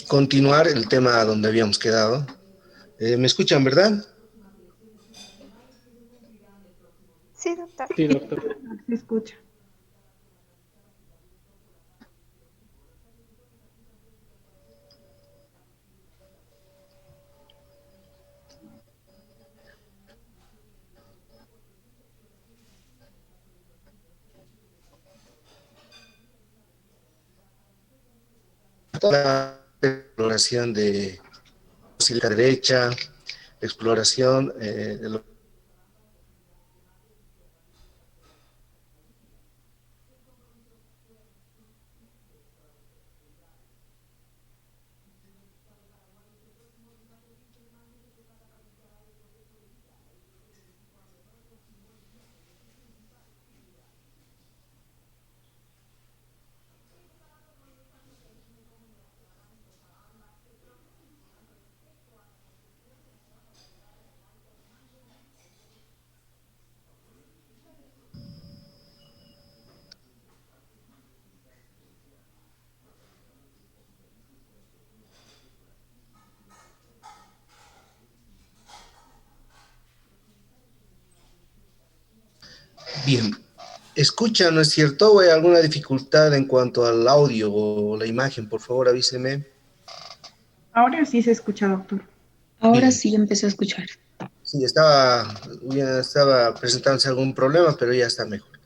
continuar el tema donde habíamos quedado. ¿Me escuchan, verdad? Sí, doctor. Sí, doctor. Se escucha. La exploración de la derecha, exploración de lo. Bien, escucha, ¿no es cierto? ¿O hay alguna dificultad en cuanto al audio o la imagen? Por favor, avíseme. Ahora sí se escucha, doctor. Ahora Bien, sí empecé a escuchar. sí, estaba presentándose algún problema, pero ya está mejor.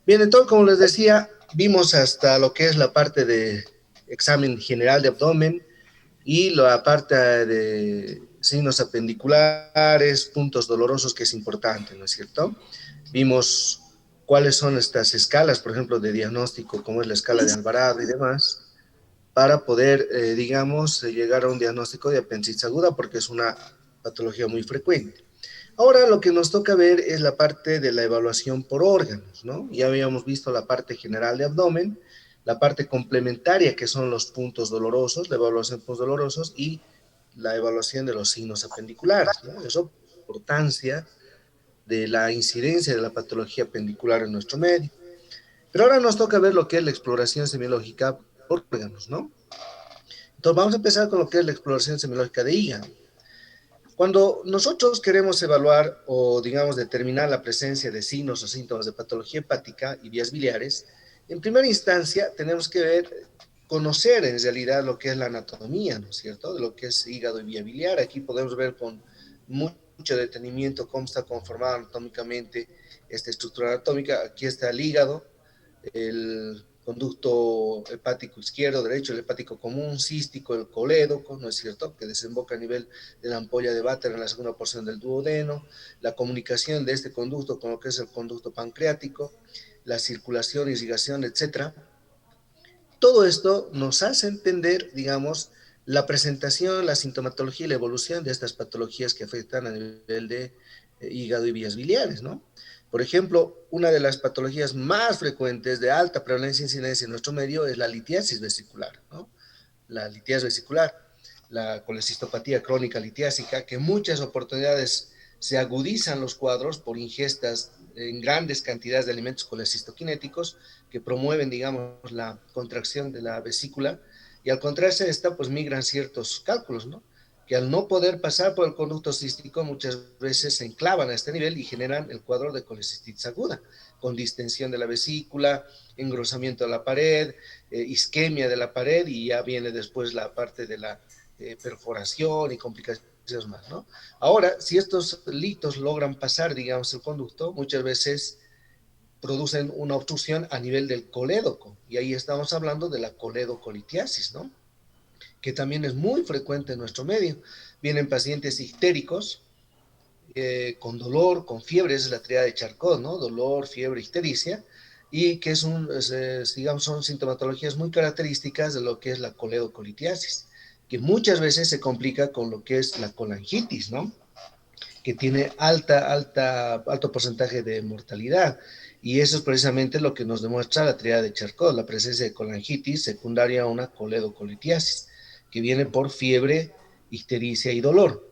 Bien, entonces, como les decía, vimos hasta lo que es la parte de examen general de abdomen y la parte de signos apendiculares, puntos dolorosos, que es importante, ¿no es cierto? Vimos cuáles son estas escalas, por ejemplo, de diagnóstico, como es la escala de Alvarado y demás, para poder, digamos, llegar a un diagnóstico de apendicitis aguda, porque es una patología muy frecuente. Ahora lo que nos toca ver es la parte de la evaluación por órganos, ¿no? Ya habíamos visto la parte general de abdomen, la parte complementaria, que son los puntos dolorosos, la evaluación de puntos dolorosos y la evaluación de los signos apendiculares, ¿no? Eso, importancia de la incidencia de la patología apendicular en nuestro medio. Pero ahora nos toca ver lo que es la exploración semiológica por órganos, ¿no? Entonces vamos a empezar con lo que es la exploración semiológica de hígado. Cuando nosotros queremos evaluar o, digamos, determinar la presencia de signos o síntomas de patología hepática y vías biliares, en primera instancia tenemos que ver, conocer en realidad lo que es la anatomía, ¿no es cierto?, de lo que es hígado y vía biliar. Aquí podemos ver con mucho detenimiento cómo está conformada anatómicamente esta estructura anatómica. Aquí está el hígado, el conducto hepático izquierdo, derecho, el hepático común, cístico, el colédoco, ¿no es cierto?, que desemboca a nivel de la ampolla de Vater en la segunda porción del duodeno, la comunicación de este conducto con lo que es el conducto pancreático, la circulación, irrigación, etcétera. Todo esto nos hace entender, digamos, la presentación, la sintomatología y la evolución de estas patologías que afectan a nivel de hígado y vías biliares, ¿no? Por ejemplo, una de las patologías más frecuentes de alta prevalencia e incidencia en nuestro medio es la litiasis vesicular, ¿no? La litiasis vesicular, la colecistopatía crónica litiásica, que en muchas oportunidades se agudizan los cuadros por ingestas en grandes cantidades de alimentos colecistoquinéticos que promueven, digamos, la contracción de la vesícula, y al contraerse esta, pues migran ciertos cálculos, ¿no?, que al no poder pasar por el conducto cístico muchas veces se enclavan a este nivel y generan el cuadro de colecistitis aguda, con distensión de la vesícula, engrosamiento de la pared, isquemia de la pared, y ya viene después la parte de la perforación y complicaciones más, ¿no? Ahora, si estos litos logran pasar, digamos, el conducto, muchas veces producen una obstrucción a nivel del colédoco, y ahí estamos hablando de la coledocolitiasis, ¿no?, que también es muy frecuente en nuestro medio. Vienen pacientes histéricos, con dolor, con fiebre, esa es la triada de Charcot, ¿no?, dolor, fiebre, ictericia, y que digamos, son sintomatologías muy características de lo que es la coledocolitiasis, que muchas veces se complica con lo que es la colangitis, ¿no?, que tiene alto porcentaje de mortalidad. Y eso es precisamente lo que nos demuestra la triada de Charcot, la presencia de colangitis secundaria a una coledocolitiasis, que viene por fiebre, ictericia y dolor.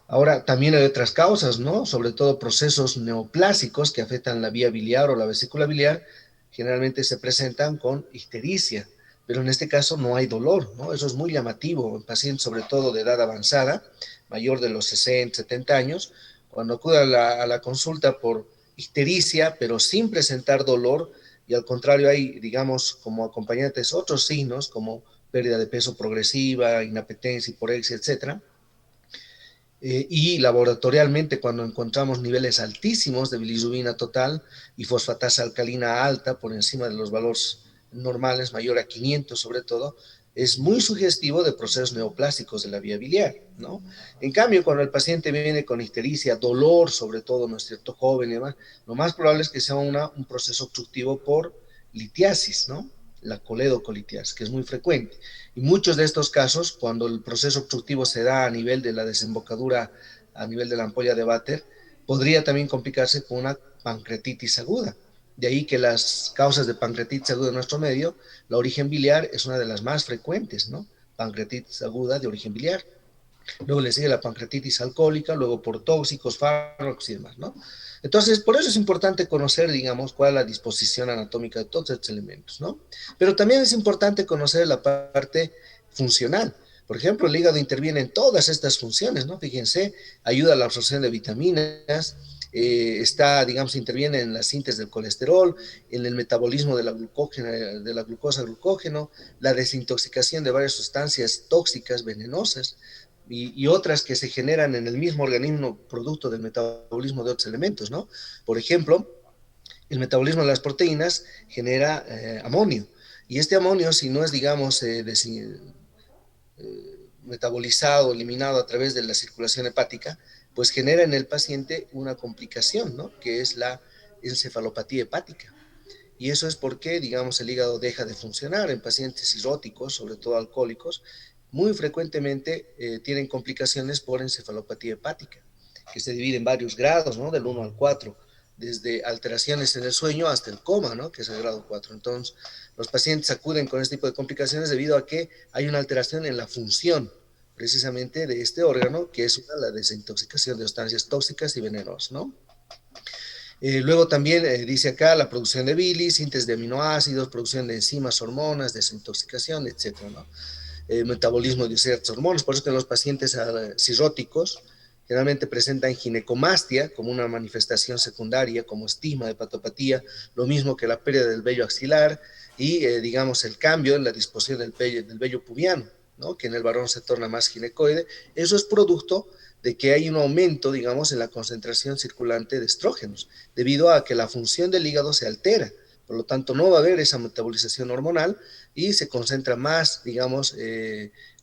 Ahora, también hay otras causas, ¿no?, sobre todo procesos neoplásicos que afectan la vía biliar o la vesícula biliar, generalmente se presentan con ictericia, pero en este caso no hay dolor, ¿no? Eso es muy llamativo en pacientes, sobre todo de edad avanzada, mayor de los 60, 70 años, cuando acude a la consulta por ictericia, pero sin presentar dolor, y al contrario hay, digamos, como acompañantes otros signos, como pérdida de peso progresiva, inapetencia, hiporexia, etcétera. Y laboratorialmente, cuando encontramos niveles altísimos de bilirrubina total y fosfatasa alcalina alta por encima de los valores normales, mayor a 500 sobre todo, es muy sugestivo de procesos neoplásicos de la vía biliar, ¿no? En cambio, cuando el paciente viene con ictericia, dolor, sobre todo, ¿no es cierto?, joven y demás, lo más probable es que sea un proceso obstructivo por litiasis, ¿no? La coledocolitiasis, que es muy frecuente. Y muchos de estos casos, cuando el proceso obstructivo se da a nivel de la desembocadura, a nivel de la ampolla de Vater, podría también complicarse con una pancreatitis aguda. De ahí que las causas de pancreatitis aguda en nuestro medio, la origen biliar es una de las más frecuentes, ¿no? Pancreatitis aguda de origen biliar. Luego le sigue la pancreatitis alcohólica, luego por tóxicos, fármacos y demás, ¿no? Entonces, por eso es importante conocer, digamos, cuál es la disposición anatómica de todos estos elementos, ¿no? Pero también es importante conocer la parte funcional. Por ejemplo, el hígado interviene en todas estas funciones, ¿no? Fíjense, ayuda a la absorción de vitaminas, interviene en la síntesis del colesterol, en el metabolismo de de la glucosa glucógeno, la desintoxicación de varias sustancias tóxicas, venenosas, y otras que se generan en el mismo organismo producto del metabolismo de otros elementos, ¿no? Por ejemplo, el metabolismo de las proteínas genera amonio, y este amonio, si no es, digamos, metabolizado, eliminado a través de la circulación hepática, pues genera en el paciente una complicación, ¿no? Que es la encefalopatía hepática. Y eso es porque, digamos, el hígado deja de funcionar en pacientes cirróticos, sobre todo alcohólicos. Muy frecuentemente tienen complicaciones por encefalopatía hepática, que se divide en varios grados, ¿no? Del 1 al 4, desde alteraciones en el sueño hasta el coma, ¿no? Que es el grado 4. Entonces, los pacientes acuden con este tipo de complicaciones debido a que hay una alteración en la función precisamente de este órgano, que es la desintoxicación de sustancias tóxicas y venenosas, ¿no? Luego también dice acá la producción de bilis, síntesis de aminoácidos, producción de enzimas, hormonas, desintoxicación, etcétera, ¿no? Metabolismo de ciertas hormonas. Por eso que los pacientes cirróticos generalmente presentan ginecomastia como una manifestación secundaria, como estigma, hepatopatía, lo mismo que la pérdida del vello axilar y, digamos, el cambio en la disposición del vello pubiano, ¿no? Que en el varón se torna más ginecoide. Eso es producto de que hay un aumento, digamos, en la concentración circulante de estrógenos, debido a que la función del hígado se altera. Por lo tanto, no va a haber esa metabolización hormonal y se concentra más, digamos,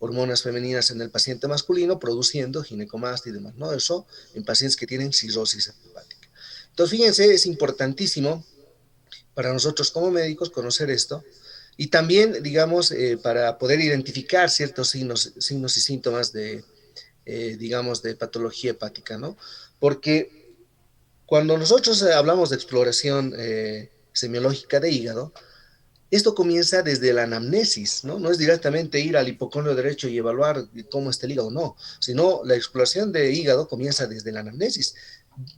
hormonas femeninas en el paciente masculino, produciendo ginecomastia y demás, ¿no? Eso en pacientes que tienen cirrosis hepática. Entonces, fíjense, es importantísimo para nosotros como médicos conocer esto y también, digamos, para poder identificar ciertos signos y síntomas digamos, de patología hepática, ¿no? Porque cuando nosotros hablamos de exploración semiológica de hígado, esto comienza desde la anamnesis, ¿no? No es directamente ir al hipocondrio derecho y evaluar cómo está el hígado, no, sino la exploración de hígado comienza desde la anamnesis,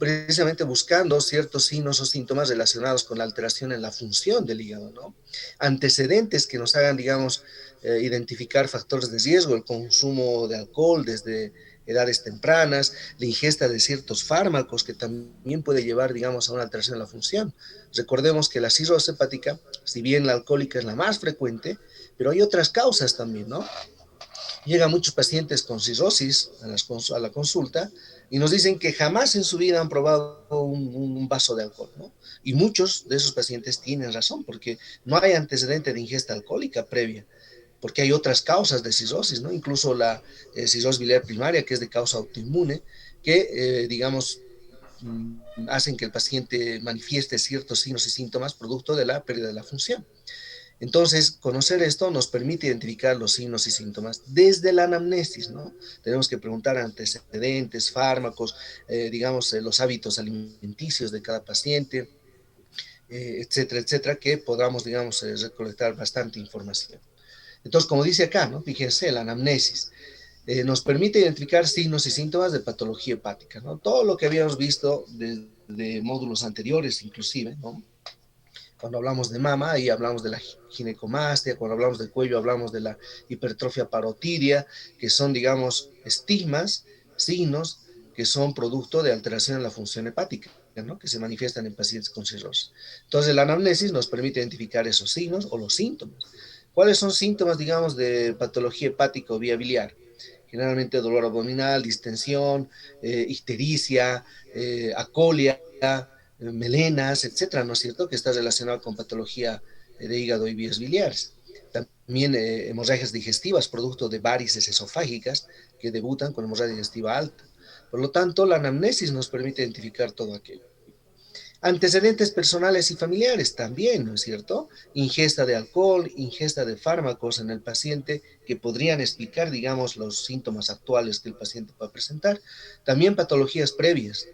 precisamente buscando ciertos signos o síntomas relacionados con la alteración en la función del hígado, ¿no? Antecedentes que nos hagan, digamos, identificar factores de riesgo, el consumo de alcohol desde edades tempranas, la ingesta de ciertos fármacos que también puede llevar, digamos, a una alteración en la función. Recordemos que la cirrosis hepática, si bien la alcohólica es la más frecuente, pero hay otras causas también, ¿no? Llegan muchos pacientes con cirrosis a la consulta y nos dicen que jamás en su vida han probado un vaso de alcohol, ¿no? Y muchos de esos pacientes tienen razón, porque no hay antecedente de ingesta alcohólica previa, porque hay otras causas de cirrosis, ¿no? Incluso la cirrosis biliar primaria, que es de causa autoinmune, que, digamos, hacen que el paciente manifieste ciertos signos y síntomas producto de la pérdida de la función. Entonces, conocer esto nos permite identificar los signos y síntomas desde la anamnesis, ¿no? Tenemos que preguntar antecedentes, fármacos, digamos, los hábitos alimenticios de cada paciente, etcétera, etcétera, que podamos, digamos, recolectar bastante información. Entonces, como dice acá, ¿no? Fíjense, la anamnesis nos permite identificar signos y síntomas de patología hepática, ¿no? Todo lo que habíamos visto de módulos anteriores, inclusive, ¿no? Cuando hablamos de mama, ahí hablamos de la ginecomastia, cuando hablamos de cuello, hablamos de la hipertrofia parotidia, que son, digamos, estigmas, signos que son producto de alteración en la función hepática, ¿no? Que se manifiestan en pacientes con cirrosis. Entonces, la anamnesis nos permite identificar esos signos o los síntomas. ¿Cuáles son síntomas, digamos, de patología hepática o vía biliar? Generalmente dolor abdominal, distensión, ictericia, acolia, melenas, etcétera, ¿no es cierto? Que está relacionado con patología de hígado y vías biliares. También hemorragias digestivas, producto de varices esofágicas que debutan con hemorragia digestiva alta. Por lo tanto, la anamnesis nos permite identificar todo aquello. Antecedentes personales y familiares también, ¿no es cierto? Ingesta de alcohol, ingesta de fármacos en el paciente que podrían explicar, digamos, los síntomas actuales que el paciente puede presentar. También patologías previas,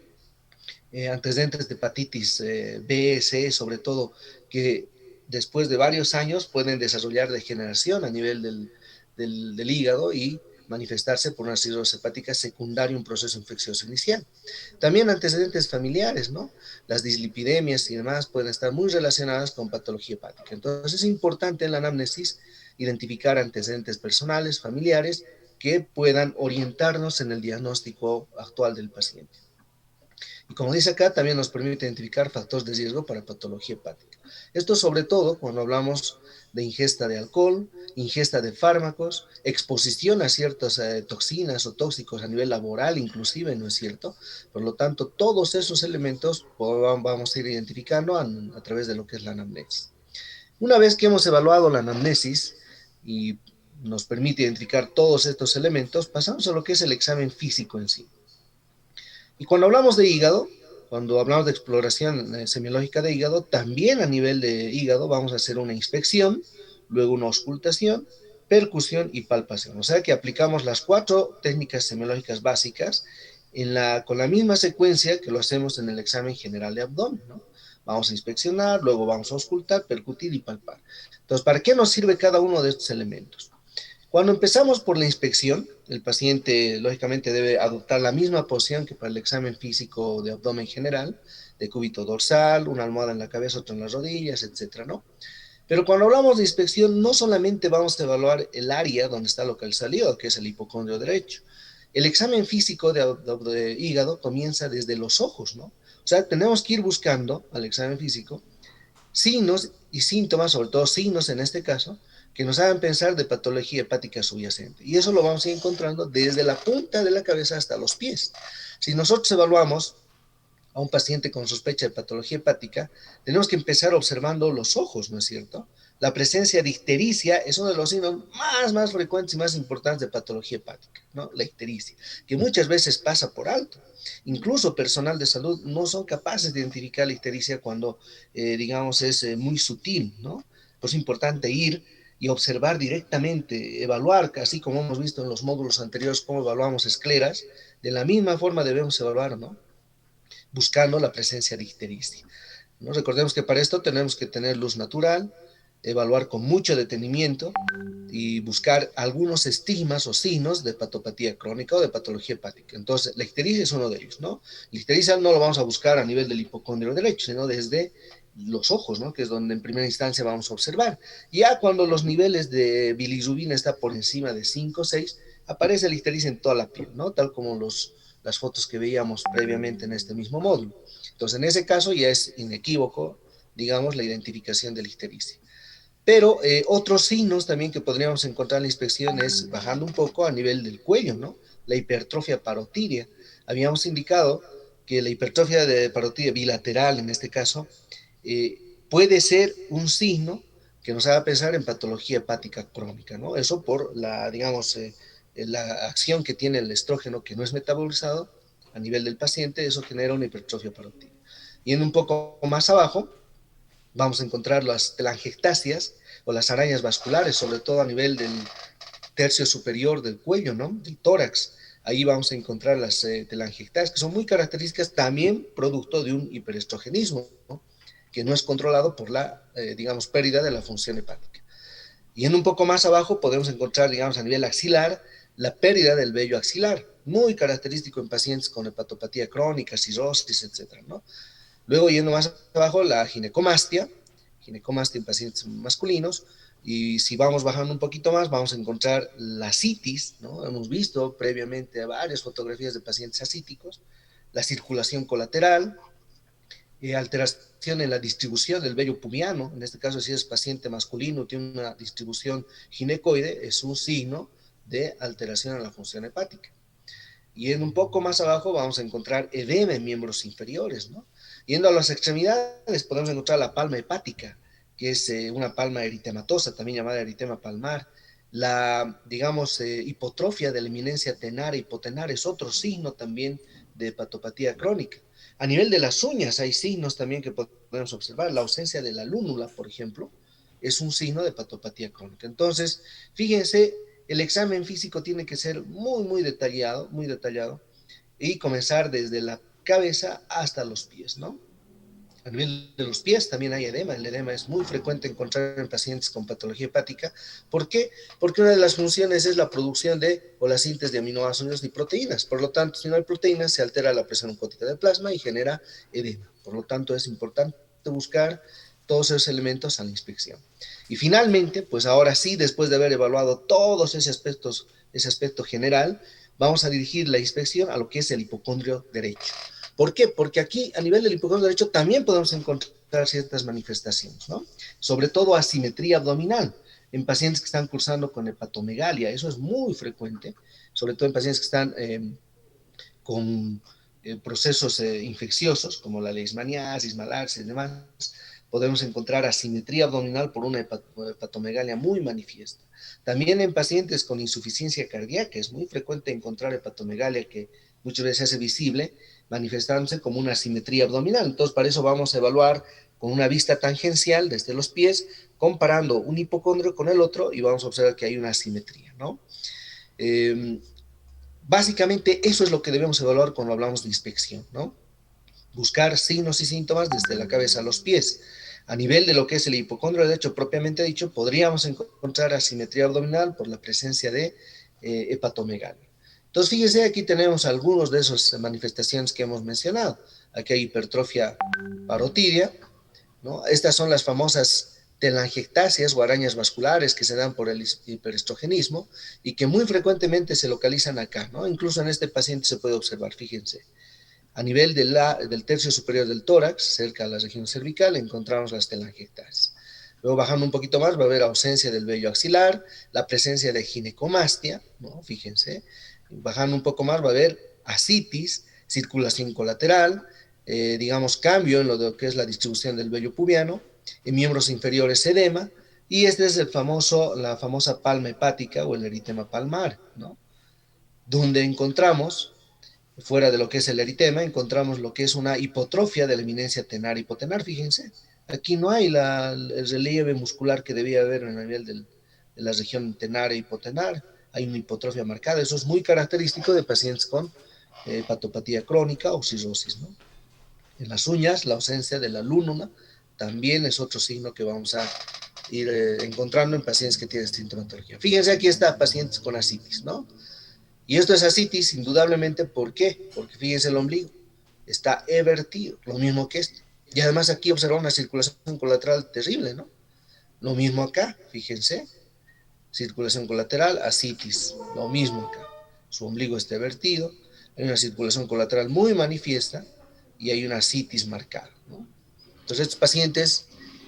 antecedentes de hepatitis B, C, sobre todo, que después de varios años pueden desarrollar degeneración a nivel del hígado y manifestarse por una cirrosis hepática secundaria a un proceso infeccioso inicial. También antecedentes familiares, ¿no? Las dislipidemias y demás pueden estar muy relacionadas con patología hepática. Entonces es importante en la anamnesis identificar antecedentes personales, familiares, que puedan orientarnos en el diagnóstico actual del paciente. Y como dice acá, también nos permite identificar factores de riesgo para patología hepática. Esto sobre todo cuando hablamos de ingesta de alcohol, ingesta de fármacos, exposición a ciertas toxinas o tóxicos a nivel laboral inclusive, ¿no es cierto? Por lo tanto, todos esos elementos vamos a ir identificando a través de lo que es la anamnesis. Una vez que hemos evaluado la anamnesis y nos permite identificar todos estos elementos, pasamos a lo que es el examen físico en sí. Y cuando hablamos de hígado, cuando hablamos de exploración semiológica de hígado, también a nivel de hígado vamos a hacer una inspección, luego una auscultación, percusión y palpación. O sea que aplicamos las 4 técnicas semiológicas básicas con la misma secuencia que lo hacemos en el examen general de abdomen, ¿no? Vamos a inspeccionar, luego vamos a auscultar, percutir y palpar. Entonces, ¿para qué nos sirve cada uno de estos elementos? Cuando empezamos por la inspección, el paciente lógicamente debe adoptar la misma posición que para el examen físico de abdomen general, de cúbito dorsal, una almohada en la cabeza, otra en las rodillas, etcétera, ¿no? Pero cuando hablamos de inspección, no solamente vamos a evaluar el área donde está localizado el hígado, que es el hipocondrio derecho. El examen físico de hígado comienza desde los ojos, ¿no? O sea, tenemos que ir buscando al examen físico signos y síntomas, sobre todo signos en este caso, que nos hagan pensar de patología hepática subyacente. Y eso lo vamos a ir encontrando desde la punta de la cabeza hasta los pies. Si nosotros evaluamos a un paciente con sospecha de patología hepática, tenemos que empezar observando los ojos, ¿no es cierto? La presencia de ictericia es uno de los signos más frecuentes y más importantes de patología hepática, ¿no? La ictericia, que muchas veces pasa por alto. Incluso personal de salud no son capaces de identificar la ictericia cuando, digamos, es muy sutil, ¿no? Pues es importante ir y observar directamente, evaluar, así como hemos visto en los módulos anteriores cómo evaluamos escleras, de la misma forma debemos evaluar, ¿no? Buscando la presencia de ictericia, ¿no? Recordemos que para esto tenemos que tener luz natural, evaluar con mucho detenimiento y buscar algunos estigmas o signos de patopatía crónica o de patología hepática. Entonces, la ictericia es uno de ellos, ¿no? La ictericia no lo vamos a buscar a nivel del hipocondrio derecho, sino desde los ojos, ¿no? Que es donde en primera instancia vamos a observar. Ya cuando los niveles de bilirrubina está por encima de 5 o 6, aparece la ictericia en toda la piel, ¿no? Tal como las fotos que veíamos previamente en este mismo módulo. Entonces, en ese caso ya es inequívoco, digamos, la identificación de la ictericia. Pero otros signos también que podríamos encontrar en la inspección es bajando un poco a nivel del cuello, ¿no? La hipertrofia parotidia. Habíamos indicado que la hipertrofia de parotidia bilateral, en este caso, puede ser un signo que nos haga pensar en patología hepática crónica, ¿no? Eso por la, digamos, la acción que tiene el estrógeno que no es metabolizado a nivel del paciente, eso genera una hipertrofia parotidia. Y en un poco más abajo, vamos a encontrar las telangiectasias o las arañas vasculares, sobre todo a nivel del tercio superior del cuello, ¿no? Del tórax. Ahí vamos a encontrar las telangiectasias, que son muy características también producto de un hiperestrogenismo, ¿no? Que no es controlado por la, digamos, pérdida de la función hepática. Y en un poco más abajo podemos encontrar, digamos, a nivel axilar, la pérdida del vello axilar, muy característico en pacientes con hepatopatía crónica, cirrosis, etcétera, ¿no? Luego, yendo más abajo, la ginecomastia, ginecomastia en pacientes masculinos. Y si vamos bajando un poquito más, vamos a encontrar la citis, ¿no? Hemos visto previamente varias fotografías de pacientes ascíticos, la circulación colateral, alteración en la distribución del vello pubiano. En este caso, si es paciente masculino, tiene una distribución ginecoide, es un signo de alteración en la función hepática. Y en un poco más abajo vamos a encontrar edema en miembros inferiores, ¿no? Yendo a las extremidades, podemos encontrar la palma hepática, que es una palma eritematosa, también llamada eritema palmar. La, digamos, hipotrofia de la eminencia tenar e hipotenar es otro signo también de hepatopatía crónica. A nivel de las uñas hay signos también que podemos observar. La ausencia de la lúnula, por ejemplo, es un signo de hepatopatía crónica. Entonces, fíjense, el examen físico tiene que ser muy detallado, y comenzar desde la cabeza hasta los pies, ¿no? A nivel de los pies también hay edema. El edema es muy frecuente encontrar en pacientes con patología hepática. ¿Por qué? Porque una de las funciones es la producción de o la síntesis de aminoácidos y proteínas. Por lo tanto, si no hay proteínas, se altera la presión oncótica del plasma y genera edema. Por lo tanto, es importante buscar todos esos elementos a la inspección. Y finalmente, pues ahora sí, después de haber evaluado todos ese aspecto general, vamos a dirigir la inspección a lo que es el hipocondrio derecho. ¿Por qué? Porque aquí, a nivel del hipocondrio derecho, también podemos encontrar ciertas manifestaciones, ¿no? Sobre todo asimetría abdominal en pacientes que están cursando con hepatomegalia. Eso es muy frecuente, sobre todo en pacientes que están con procesos infecciosos, como la leishmaniasis, malarsia y demás. Podemos encontrar asimetría abdominal por una hepatomegalia muy manifiesta. También en pacientes con insuficiencia cardíaca es muy frecuente encontrar hepatomegalia que muchas veces se hace visible, manifestándose como una asimetría abdominal. Entonces, para eso vamos a evaluar con una vista tangencial desde los pies, comparando un hipocondrio con el otro, y vamos a observar que hay una asimetría, ¿no? Básicamente, eso es lo que debemos evaluar cuando hablamos de inspección, ¿no? Buscar signos y síntomas desde la cabeza a los pies. A nivel de lo que es el hipocondrio derecho propiamente dicho, podríamos encontrar asimetría abdominal por la presencia de hepatomegalia. Entonces, fíjense, aquí tenemos algunos de esas manifestaciones que hemos mencionado. Aquí hay hipertrofia parotidia, ¿no? Estas son las famosas telangiectasias o arañas vasculares que se dan por el hiperestrogenismo y que muy frecuentemente se localizan acá, ¿no? Incluso en este paciente se puede observar, fíjense. A nivel del tercio superior del tórax, cerca de la región cervical, encontramos las telangiectasias. Luego, bajando un poquito más, va a haber ausencia del vello axilar, la presencia de ginecomastia, ¿no? Fíjense. Bajando un poco más, va a haber ascitis, circulación colateral, digamos, cambio en lo que es la distribución del vello pubiano, en miembros inferiores edema, y este es la famosa palma hepática o el eritema palmar, ¿no? Donde encontramos, fuera de lo que es el eritema, encontramos lo que es una hipotrofia de la eminencia tenar hipotenar, fíjense. Aquí no hay el relieve muscular que debía haber en el nivel de la región tenar e hipotenar, hay una hipotrofia marcada. Eso es muy característico de pacientes con hepatopatía crónica o cirrosis, ¿no? En las uñas, la ausencia de la lúnula también es otro signo que vamos a ir encontrando en pacientes que tienen sintomatología. Fíjense, aquí está pacientes con ascitis, ¿no? Y esto es ascitis, indudablemente, ¿por qué? Porque fíjense el ombligo, está evertido, lo mismo que este. Y además aquí observa una circulación colateral terrible, ¿no? Lo mismo acá, fíjense, circulación colateral, ascitis, lo mismo acá. Su ombligo está evertido, hay una circulación colateral muy manifiesta y hay una ascitis marcada, ¿no? Entonces estos pacientes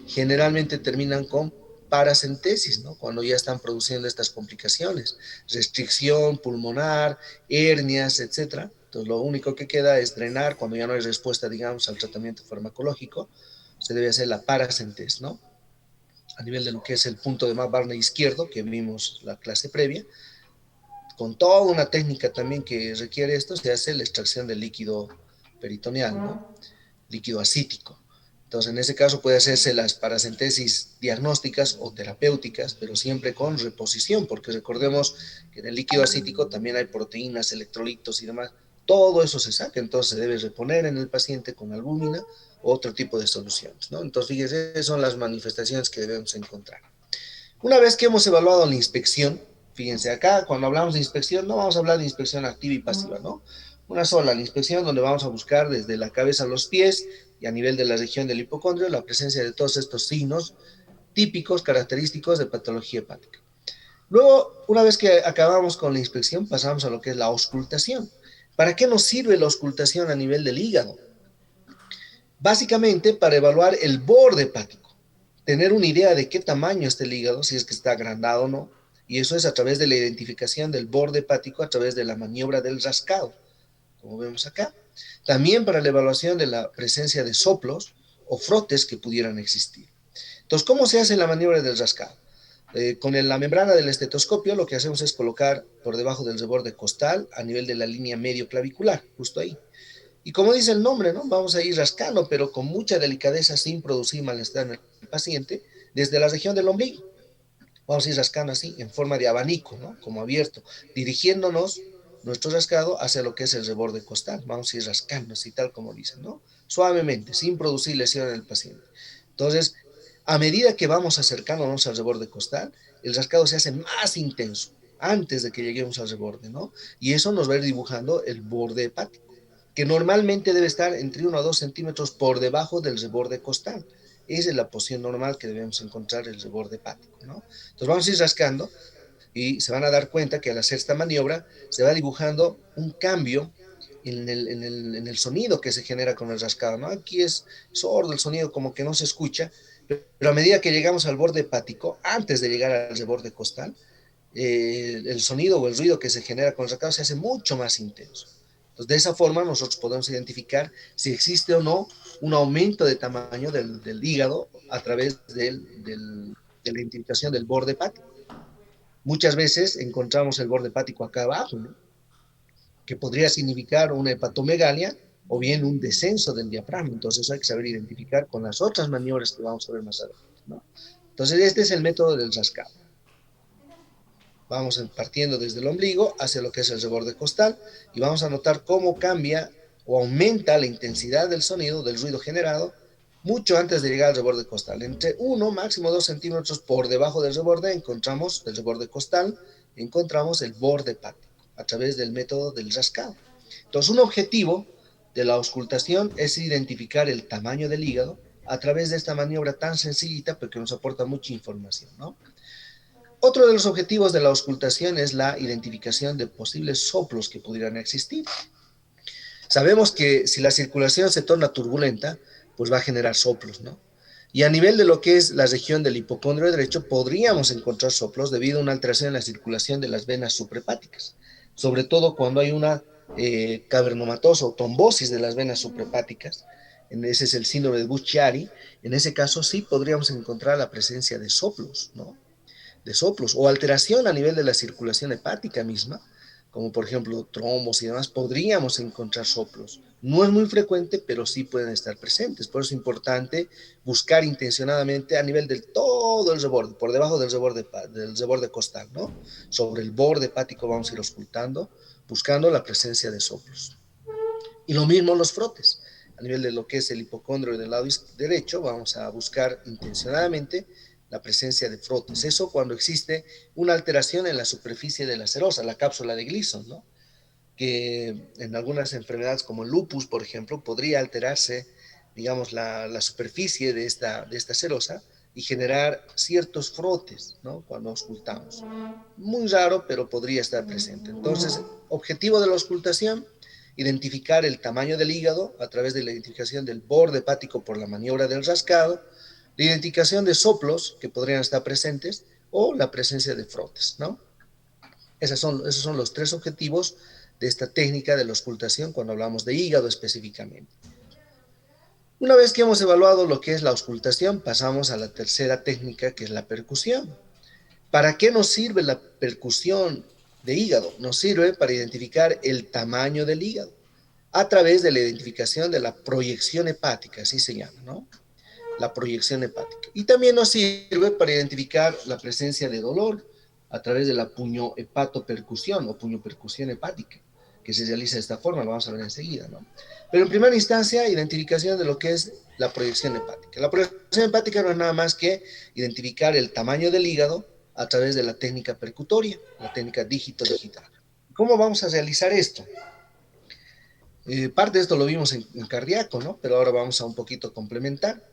generalmente terminan con paracentesis, ¿no? Cuando ya están produciendo estas complicaciones, restricción pulmonar, hernias, etcétera. Entonces lo único que queda es drenar cuando ya no hay respuesta, digamos, al tratamiento farmacológico. Se debe hacer la paracentesis, ¿no? A nivel de lo que es el punto de Barney izquierdo, que vimos la clase previa, con toda una técnica también que requiere esto, se hace la extracción del líquido peritoneal, ¿no? Líquido ascítico. Entonces, en ese caso puede hacerse las paracentesis diagnósticas o terapéuticas, pero siempre con reposición, porque recordemos que en el líquido ascítico también hay proteínas, electrolitos y demás. Todo eso se saca, entonces se debe reponer en el paciente con albúmina o otro tipo de soluciones, ¿no? Entonces, fíjense, esas son las manifestaciones que debemos encontrar. Una vez que hemos evaluado la inspección, fíjense acá, cuando hablamos de inspección, no vamos a hablar de inspección activa y pasiva, ¿no? Una sola, la inspección donde vamos a buscar desde la cabeza a los pies y a nivel de la región del hipocondrio, la presencia de todos estos signos típicos, característicos de patología hepática. Luego, una vez que acabamos con la inspección, pasamos a lo que es la auscultación. ¿Para qué nos sirve la auscultación a nivel del hígado? Básicamente para evaluar el borde hepático, tener una idea de qué tamaño está el hígado, si es que está agrandado o no, y eso es a través de la identificación del borde hepático, a través de la maniobra del rascado, como vemos acá. También para la evaluación de la presencia de soplos o frotes que pudieran existir. Entonces, ¿cómo se hace la maniobra del rascado? Con la membrana del estetoscopio lo que hacemos es colocar por debajo del reborde costal a nivel de la línea medio clavicular, justo ahí. Y como dice el nombre, ¿no? Vamos a ir rascando, pero con mucha delicadeza, sin producir malestar en el paciente, desde la región del ombligo. Vamos a ir rascando así, en forma de abanico, ¿no? Como abierto, dirigiéndonos nuestro rascado hacia lo que es el reborde costal. Vamos a ir rascando así, tal como dicen, ¿no? Suavemente, sin producir lesión en el paciente. Entonces, a medida que vamos acercándonos al reborde costal, el rascado se hace más intenso antes de que lleguemos al reborde, ¿no? Y eso nos va a ir dibujando el borde hepático, que normalmente debe estar entre 1 a 2 centímetros por debajo del reborde costal. Esa es la posición normal que debemos encontrar el reborde hepático, ¿no? Entonces vamos a ir rascando y se van a dar cuenta que al hacer esta maniobra se va dibujando un cambio en el sonido que se genera con el rascado, ¿no? Aquí es sordo el sonido, como que no se escucha, pero a medida que llegamos al borde hepático, antes de llegar al reborde costal, el sonido o el ruido que se genera con el rascado se hace mucho más intenso. Entonces, de esa forma nosotros podemos identificar si existe o no un aumento de tamaño del hígado a través de la identificación del borde hepático. Muchas veces encontramos el borde hepático acá abajo, ¿no? Que podría significar una hepatomegalia o bien un descenso del diafragma. Entonces eso hay que saber identificar con las otras maniobras que vamos a ver más adelante, ¿no? Entonces este es el método del rascado. Vamos partiendo desde el ombligo hacia lo que es el reborde costal y vamos a notar cómo cambia o aumenta la intensidad del sonido, del ruido generado, mucho antes de llegar al reborde costal. Entre 1, máximo 2 centímetros por debajo del reborde encontramos el reborde costal, encontramos el borde hepático a través del método del rascado. Entonces, un objetivo de la auscultación es identificar el tamaño del hígado a través de esta maniobra tan sencillita, pero que nos aporta mucha información, ¿no? Otro de los objetivos de la auscultación es la identificación de posibles soplos que pudieran existir. Sabemos que si la circulación se torna turbulenta, pues va a generar soplos, ¿no? Y a nivel de lo que es la región del hipocondrio derecho, podríamos encontrar soplos debido a una alteración en la circulación de las venas suprahepáticas, sobre todo cuando hay una cavernomatosa o trombosis de las venas suprahepáticas. Ese es el síndrome de Busch-Chiari. En ese caso sí podríamos encontrar la presencia de soplos, ¿no? De soplos o alteración a nivel de la circulación hepática misma, como por ejemplo trombos y demás, podríamos encontrar soplos. No es muy frecuente, pero sí pueden estar presentes. Por eso es importante buscar intencionadamente a nivel del todo el reborde, por debajo del reborde costal, ¿no? Sobre el borde hepático vamos a ir auscultando, buscando la presencia de soplos. Y lo mismo los frotes. A nivel de lo que es el hipocondrio del lado derecho, vamos a buscar intencionadamente la presencia de frotes. Eso cuando existe una alteración en la superficie de la serosa, la cápsula de Gleason, ¿no? Que en algunas enfermedades como el lupus, por ejemplo, podría alterarse, digamos, la superficie de esta serosa y generar ciertos frotes, ¿no? Cuando auscultamos. Muy raro, pero podría estar presente. Entonces, objetivo de la auscultación, identificar el tamaño del hígado a través de la identificación del borde hepático por la maniobra del rascado, la identificación de soplos que podrían estar presentes o la presencia de frotes, ¿no? Esos son los tres objetivos de esta técnica de la auscultación cuando hablamos de hígado específicamente. Una vez que hemos evaluado lo que es la auscultación, pasamos a la tercera técnica, que es la percusión. ¿Para qué nos sirve la percusión de hígado? Nos sirve para identificar el tamaño del hígado a través de la identificación de la proyección hepática, así se llama, ¿no? La proyección hepática. Y también nos sirve para identificar la presencia de dolor a través de la puñohepatopercusión o puñopercusión hepática, que se realiza de esta forma, lo vamos a ver enseguida, ¿no? Pero en primera instancia, identificación de lo que es la proyección hepática. La proyección hepática no es nada más que identificar el tamaño del hígado a través de la técnica percutoria, la técnica dígito-digital. ¿Cómo vamos a realizar esto? Parte de esto lo vimos en cardíaco, ¿no? Pero ahora vamos a un poquito complementar.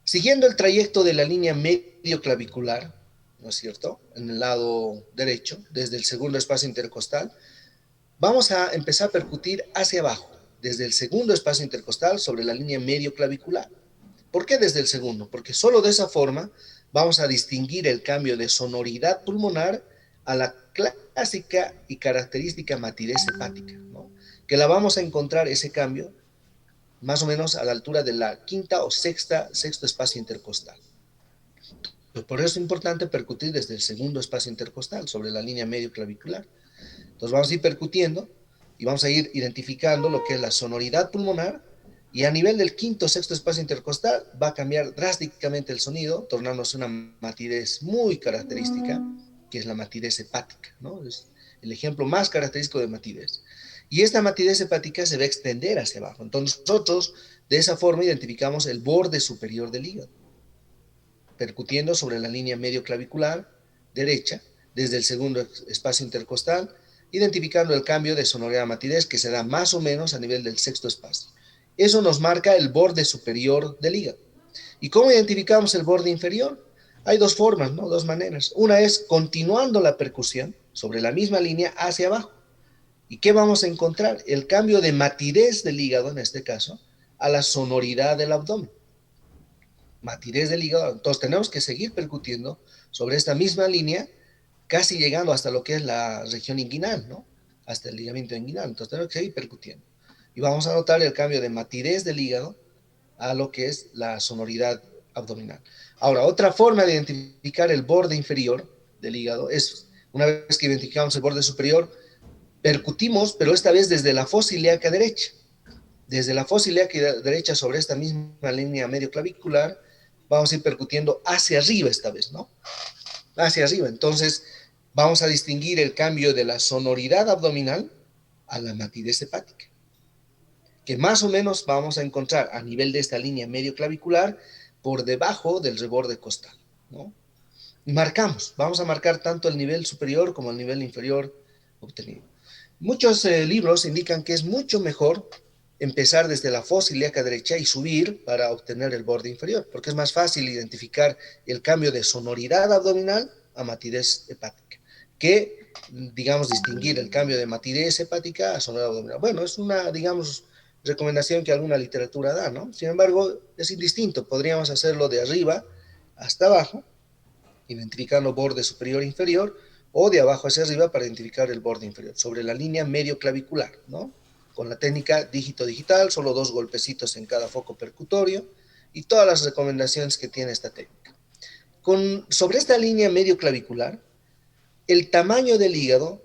Siguiendo el trayecto de la línea medio clavicular, ¿no es cierto? En el lado derecho, desde el segundo espacio intercostal, vamos a empezar a percutir hacia abajo, desde el segundo espacio intercostal sobre la línea medio clavicular. ¿Por qué desde el segundo? Porque solo de esa forma vamos a distinguir el cambio de sonoridad pulmonar a la clásica y característica matidez hepática, ¿no? Que la vamos a encontrar ese cambio más o menos a la altura de la quinta o sexto espacio intercostal. Por eso es importante percutir desde el segundo espacio intercostal sobre la línea medio clavicular. Entonces vamos a ir percutiendo y vamos a ir identificando lo que es la sonoridad pulmonar, y a nivel del quinto o sexto espacio intercostal va a cambiar drásticamente el sonido, tornándose una matidez muy característica, que es la matidez hepática, ¿no? Es el ejemplo más característico de matidez. Y esta matidez hepática se va a extender hacia abajo. Entonces nosotros de esa forma identificamos el borde superior del hígado, percutiendo sobre la línea medio clavicular derecha, desde el segundo espacio intercostal, identificando el cambio de sonoridad matidez que se da más o menos a nivel del sexto espacio. Eso nos marca el borde superior del hígado. ¿Y cómo identificamos el borde inferior? Hay dos formas, ¿no? Dos maneras. Una es continuando la percusión sobre la misma línea hacia abajo. ¿Y qué vamos a encontrar? El cambio de matidez del hígado, en este caso, a la sonoridad del abdomen. Matidez del hígado. Entonces tenemos que seguir percutiendo sobre esta misma línea, casi llegando hasta lo que es la región inguinal, ¿no? Hasta el ligamento inguinal. Entonces tenemos que seguir percutiendo. Y vamos a notar el cambio de matidez del hígado a lo que es la sonoridad abdominal. Ahora, otra forma de identificar el borde inferior del hígado es, una vez que identificamos el borde superior, percutimos, pero esta vez desde la fosa ilíaca derecha. Desde la fosa ilíaca derecha sobre esta misma línea medio clavicular, vamos a ir percutiendo hacia arriba esta vez, ¿no? Hacia arriba. Entonces, vamos a distinguir el cambio de la sonoridad abdominal a la matidez hepática, que más o menos vamos a encontrar a nivel de esta línea medio clavicular por debajo del reborde costal, ¿no? Marcamos, vamos a marcar tanto el nivel superior como el nivel inferior obtenido. Muchos libros indican que es mucho mejor empezar desde la fosa ilíaca derecha y subir para obtener el borde inferior, porque es más fácil identificar el cambio de sonoridad abdominal a matidez hepática, que, digamos, distinguir el cambio de matidez hepática a sonoridad abdominal. Bueno, es una, digamos, recomendación que alguna literatura da, ¿no? Sin embargo, es indistinto, podríamos hacerlo de arriba hasta abajo, identificando borde superior e inferior, o de abajo hacia arriba para identificar el borde inferior, sobre la línea medio clavicular, ¿no? Con la técnica dígito digital, solo 2 golpecitos en cada foco percutorio, y todas las recomendaciones que tiene esta técnica. Sobre esta línea medio clavicular, el tamaño del hígado,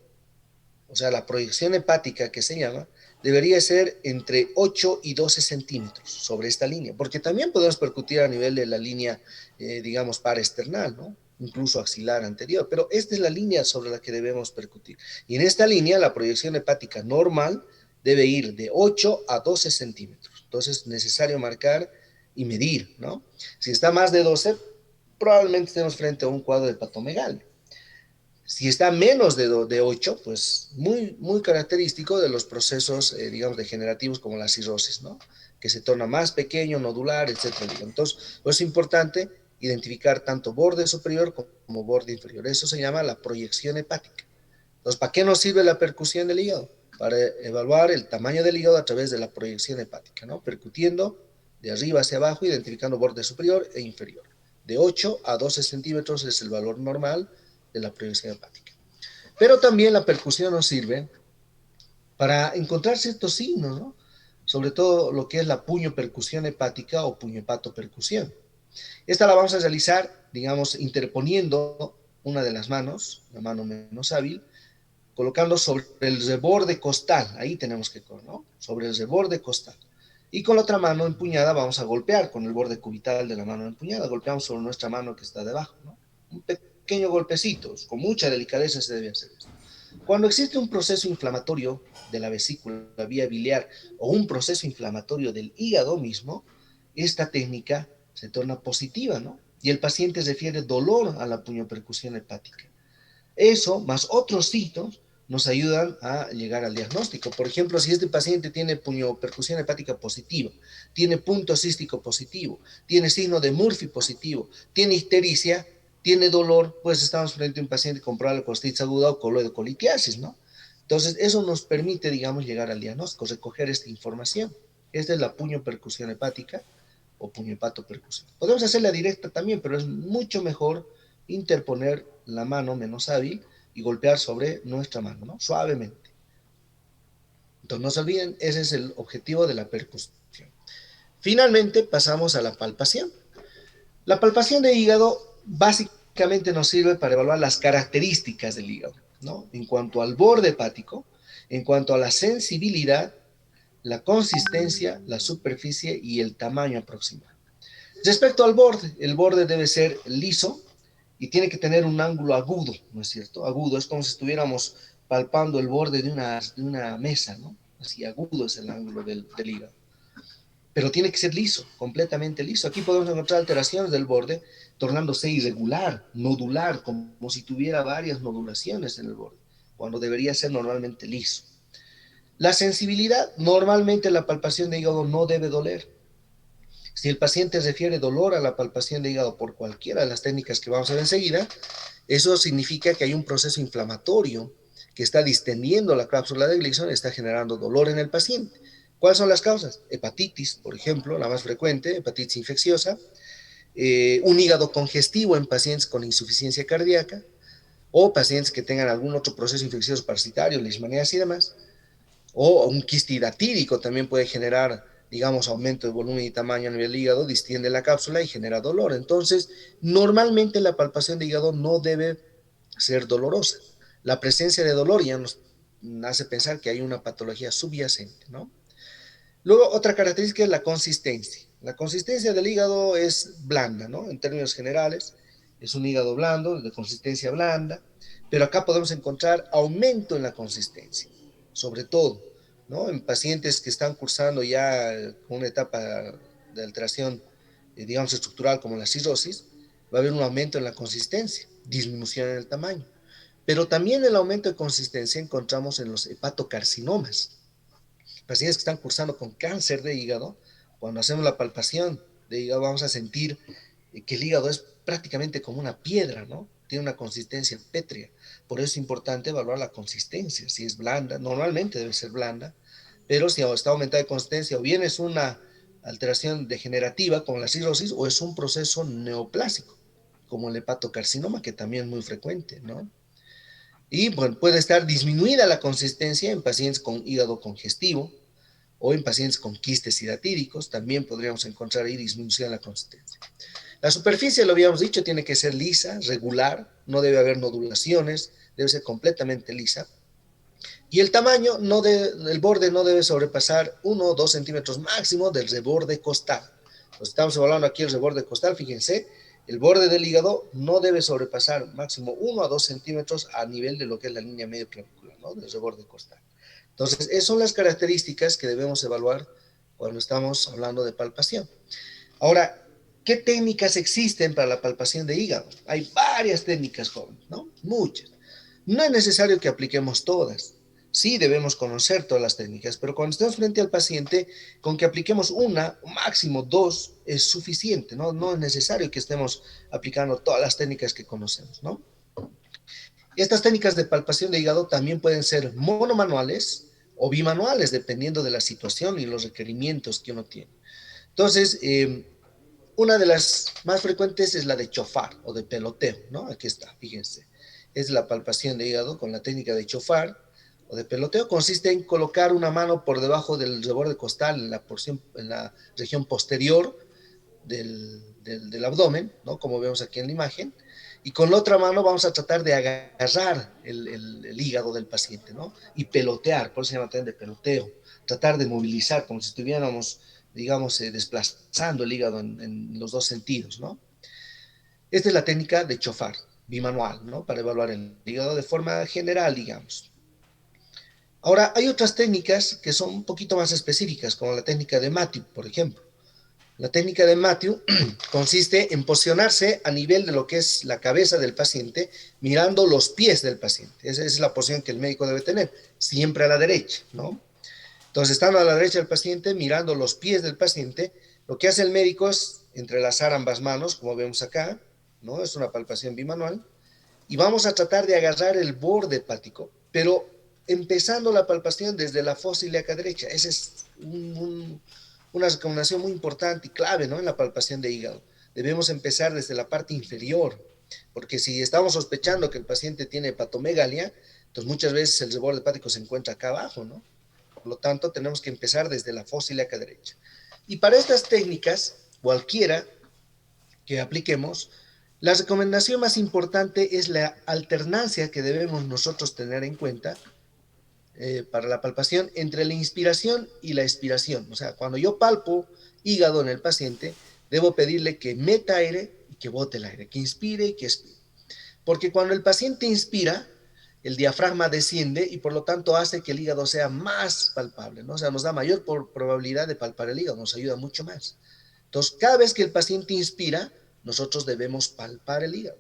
o sea, la proyección hepática que se llama, debería ser entre 8 y 12 centímetros sobre esta línea, porque también podemos percutir a nivel de la línea, digamos, paraesternal, ¿no? Incluso axilar anterior, pero esta es la línea sobre la que debemos percutir. Y en esta línea, la proyección hepática normal debe ir de 8 a 12 centímetros. Entonces, es necesario marcar y medir, ¿no? Si está más de 12, probablemente estemos frente a un cuadro de hepatomegalia. Si está menos de 8, pues muy característico de los procesos, digamos, degenerativos como la cirrosis, ¿no? Que se torna más pequeño, nodular, etcétera. Entonces, pues es importante identificar tanto borde superior como borde inferior. Eso se llama la proyección hepática. Entonces, ¿para qué nos sirve la percusión del hígado? Para evaluar el tamaño del hígado a través de la proyección hepática, ¿no? Percutiendo de arriba hacia abajo, identificando borde superior e inferior. De 8 a 12 centímetros es el valor normal de la proyección hepática. Pero también la percusión nos sirve para encontrar ciertos signos, ¿no? Sobre todo lo que es la puño-percusión hepática o puño-hepato-percusión. Esta la vamos a realizar, digamos, interponiendo una de las manos, la mano menos hábil, colocando sobre el reborde costal, ahí tenemos que, ¿no? Sobre el reborde costal. Y con la otra mano empuñada vamos a golpear con el borde cubital de la mano empuñada, golpeamos sobre nuestra mano que está debajo, ¿no? Un pequeño golpecito, con mucha delicadeza se debe hacer esto. Cuando existe un proceso inflamatorio de la vesícula, la vía biliar, o un proceso inflamatorio del hígado mismo, esta técnica se torna positiva, ¿no? Y el paciente refiere dolor a la puñopercusión hepática. Eso, más otros signos, nos ayudan a llegar al diagnóstico. Por ejemplo, si este paciente tiene puniopercusión hepática positiva, tiene punto cístico positivo, tiene signo de Murphy positivo, tiene ictericia, tiene dolor, pues estamos frente a un paciente con probable colitis aguda o coloidocolitiasis, ¿no? Entonces, eso nos permite, digamos, llegar al diagnóstico, recoger esta información. Esta es la puniopercusión hepática o puñohepatopercusión. Podemos hacerla directa también, pero es mucho mejor interponer la mano menos hábil y golpear sobre nuestra mano, ¿no? Suavemente. Entonces, no se olviden, ese es el objetivo de la percusión. Finalmente, pasamos a la palpación. La palpación de hígado básicamente nos sirve para evaluar las características del hígado, ¿no? En cuanto al borde hepático, en cuanto a la sensibilidad, la consistencia, la superficie y el tamaño aproximado. Respecto al borde, el borde debe ser liso y tiene que tener un ángulo agudo, ¿no es cierto? Agudo, es como si estuviéramos palpando el borde de una mesa, ¿no? Así agudo es el ángulo del hígado. Pero tiene que ser liso, completamente liso. Aquí podemos encontrar alteraciones del borde, tornándose irregular, nodular, como si tuviera varias nodulaciones en el borde, cuando debería ser normalmente liso. La sensibilidad, normalmente la palpación de hígado no debe doler. Si el paciente refiere dolor a la palpación de hígado por cualquiera de las técnicas que vamos a ver enseguida, eso significa que hay un proceso inflamatorio que está distendiendo la cápsula de Gleason y está generando dolor en el paciente. ¿Cuáles son las causas? Hepatitis, por ejemplo, la más frecuente, hepatitis infecciosa, un hígado congestivo en pacientes con insuficiencia cardíaca o pacientes que tengan algún otro proceso infeccioso parasitario, leishmaniasis y demás, o un quiste hidatídico también puede generar, digamos, aumento de volumen y tamaño a nivel del hígado, distiende la cápsula y genera dolor. Entonces, normalmente la palpación de hígado no debe ser dolorosa. La presencia de dolor ya nos hace pensar que hay una patología subyacente, ¿no? Luego, otra característica es la consistencia. La consistencia del hígado es blanda, ¿no? En términos generales, es un hígado blando, de consistencia blanda, pero acá podemos encontrar aumento en la consistencia, sobre todo, ¿no? En pacientes que están cursando ya con una etapa de alteración, digamos, estructural como la cirrosis, va a haber un aumento en la consistencia, disminución en el tamaño. Pero también el aumento de consistencia encontramos en los hepatocarcinomas. Pacientes que están cursando con cáncer de hígado, cuando hacemos la palpación de hígado vamos a sentir que el hígado es prácticamente como una piedra, ¿no? Tiene una consistencia pétrea. Por eso es importante evaluar la consistencia. Si es blanda, normalmente debe ser blanda, pero si está aumentada de consistencia o bien es una alteración degenerativa como la cirrosis o es un proceso neoplásico como el hepatocarcinoma, que también es muy frecuente, ¿no? Y bueno, puede estar disminuida la consistencia en pacientes con hígado congestivo o en pacientes con quistes hidatíricos, también podríamos encontrar ahí disminución en la consistencia. La superficie, lo habíamos dicho, tiene que ser lisa, regular, no debe haber nodulaciones, debe ser completamente lisa. Y el tamaño, el borde no debe sobrepasar 1 o 2 centímetros máximo del reborde costal. Pues estamos evaluando aquí el reborde costal, fíjense, el borde del hígado no debe sobrepasar máximo 1 a 2 centímetros a nivel de lo que es la línea medio clavicular, ¿no? Del reborde costal. Entonces, esas son las características que debemos evaluar cuando estamos hablando de palpación. Ahora, ¿qué técnicas existen para la palpación de hígado? Hay varias técnicas, jóvenes, ¿no? Muchas. No es necesario que apliquemos todas. Sí debemos conocer todas las técnicas, pero cuando estamos frente al paciente, con que apliquemos una o máximo dos es suficiente, ¿no? No es necesario que estemos aplicando todas las técnicas que conocemos, ¿no? Estas técnicas de palpación de hígado también pueden ser monomanuales o bimanuales, dependiendo de la situación y los requerimientos que uno tiene. Entonces, una de las más frecuentes es la de chofar o de peloteo, ¿no? Aquí está, fíjense. Es la palpación de hígado con la técnica de chofar o de peloteo. Consiste en colocar una mano por debajo del reborde costal en la región posterior del abdomen, ¿no? Como vemos aquí en la imagen. Y con la otra mano vamos a tratar de agarrar el hígado del paciente, ¿no? Y pelotear, por eso se llama también de peloteo. Tratar de movilizar como si estuviéramos, digamos, desplazando el hígado en los dos sentidos, ¿no? Esta es la técnica de chofar, bimanual, ¿no? Para evaluar el hígado de forma general, digamos. Ahora, hay otras técnicas que son un poquito más específicas, como la técnica de Matthew, por ejemplo. La técnica de Matthew consiste en posicionarse a nivel de lo que es la cabeza del paciente, mirando los pies del paciente. Esa es la posición que el médico debe tener, siempre a la derecha, ¿no? Entonces, estando a la derecha del paciente, mirando los pies del paciente, lo que hace el médico es entrelazar ambas manos, como vemos acá, ¿no? Es una palpación bimanual, y vamos a tratar de agarrar el borde hepático, pero empezando la palpación desde la fosa ilíaca derecha. Esa es una recomendación muy importante y clave, ¿no? En la palpación de hígado. Debemos empezar desde la parte inferior, porque si estamos sospechando que el paciente tiene hepatomegalia, entonces muchas veces el borde hepático se encuentra acá abajo, ¿no? Por lo tanto, tenemos que empezar desde la fosa ilíaca derecha. Y para estas técnicas, cualquiera que apliquemos, la recomendación más importante es la alternancia que debemos nosotros tener en cuenta para la palpación entre la inspiración y la expiración. O sea, cuando yo palpo hígado en el paciente, debo pedirle que meta aire y que bote el aire, que inspire y que expire. Porque cuando el paciente inspira, el diafragma desciende y por lo tanto hace que el hígado sea más palpable, ¿no? O sea, nos da mayor probabilidad de palpar el hígado, nos ayuda mucho más. Entonces, cada vez que el paciente inspira, nosotros debemos palpar el hígado.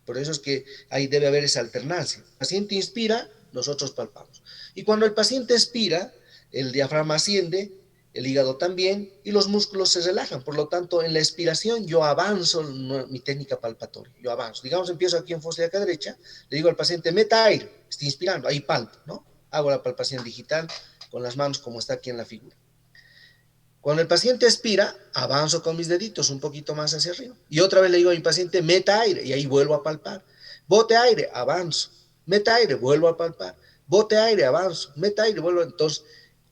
Por eso es que ahí debe haber esa alternancia. El paciente inspira, nosotros palpamos. Y cuando el paciente expira, el diafragma asciende, el hígado también, y los músculos se relajan. Por lo tanto, en la expiración yo avanzo mi técnica palpatoria. Yo avanzo. Digamos, empiezo aquí en fosa ilíaca derecha, le digo al paciente, meta aire, está inspirando, ahí palpo, ¿no? Hago la palpación digital con las manos como está aquí en la figura. Cuando el paciente expira, avanzo con mis deditos un poquito más hacia arriba. Y otra vez le digo a mi paciente, meta aire, y ahí vuelvo a palpar. Bote aire, avanzo. Meta aire, vuelvo a palpar. Bote aire, avanzo. Meta aire, vuelvo. Entonces,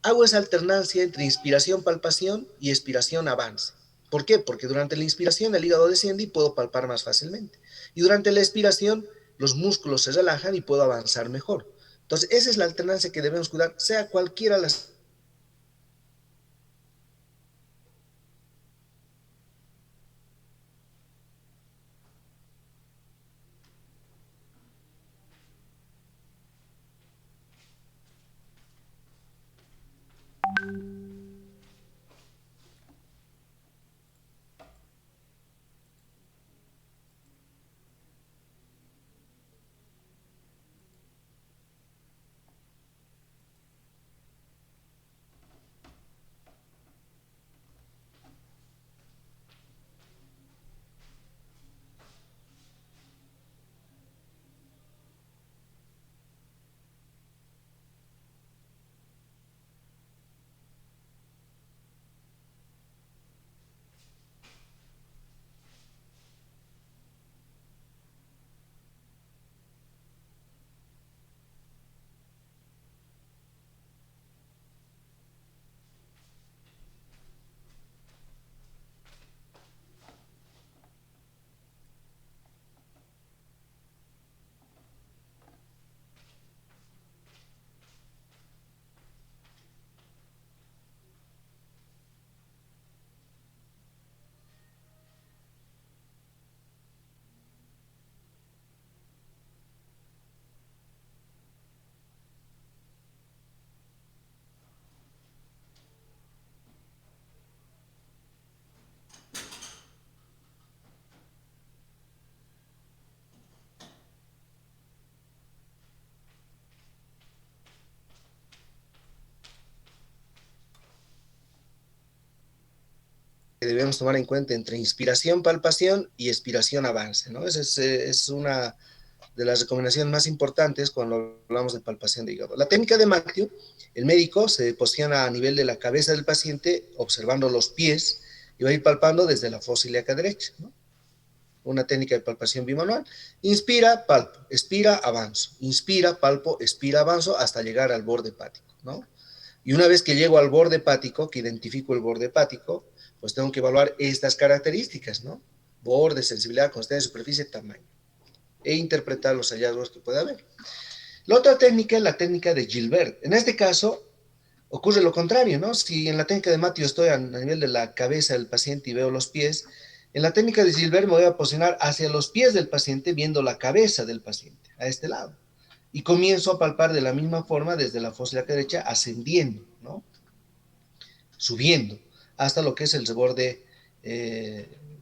hago esa alternancia entre inspiración, palpación y expiración, avance. ¿Por qué? Porque durante la inspiración el hígado desciende y puedo palpar más fácilmente. Y durante la expiración los músculos se relajan y puedo avanzar mejor. Entonces, esa es la alternancia que debemos cuidar, sea cualquiera las que debemos tomar en cuenta entre inspiración, palpación y expiración, avance, ¿no? Esa es una de las recomendaciones más importantes cuando hablamos de palpación de hígado. La técnica de Matthew, el médico se posiciona a nivel de la cabeza del paciente, observando los pies, y va a ir palpando desde la fosa ilíaca derecha, ¿no? Una técnica de palpación bimanual. Inspira, palpo, expira, avanzo. Inspira, palpo, expira, avanzo, hasta llegar al borde hepático, ¿no? Y una vez que llego al borde hepático, que identifico el borde hepático, pues tengo que evaluar estas características, ¿no? Borde, sensibilidad, consistencia, superficie, tamaño. E interpretar los hallazgos que pueda haber. La otra técnica es la técnica de Gilbert. En este caso, ocurre lo contrario, ¿no? Si en la técnica de Matthew estoy a nivel de la cabeza del paciente y veo los pies, en la técnica de Gilbert me voy a posicionar hacia los pies del paciente viendo la cabeza del paciente, a este lado. Y comienzo a palpar de la misma forma desde la fosa derecha, ascendiendo, ¿no? Subiendo hasta lo que es el borde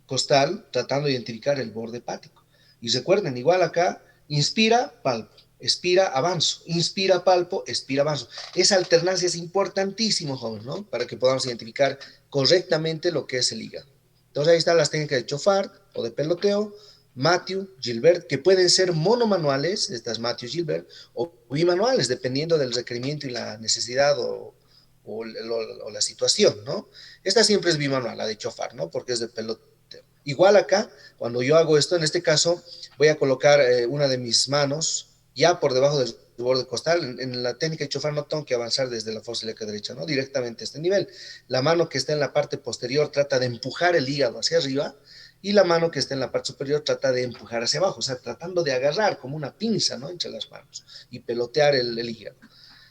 costal, tratando de identificar el borde hepático. Y recuerden, igual acá, inspira, palpo, expira, avanzo, inspira, palpo, expira, avanzo. Esa alternancia es importantísimo, jóvenes, ¿no? Para que podamos identificar correctamente lo que es el hígado. Entonces ahí están las técnicas de chofar o de peloteo, Matthew, Gilbert, que pueden ser monomanuales, estas Matthew, Gilbert, o bimanuales, dependiendo del requerimiento y la necesidad o la situación, ¿no? Esta siempre es bimanual, la de chofar, ¿no? Porque es de peloteo. Igual acá, cuando yo hago esto, en este caso, voy a colocar una de mis manos ya por debajo del borde costal. En la técnica de chofar no tengo que avanzar desde la fosa ilíaca derecha, ¿no? Directamente a este nivel. La mano que está en la parte posterior trata de empujar el hígado hacia arriba y la mano que está en la parte superior trata de empujar hacia abajo, o sea, tratando de agarrar como una pinza, ¿no? Entre las manos y pelotear el hígado.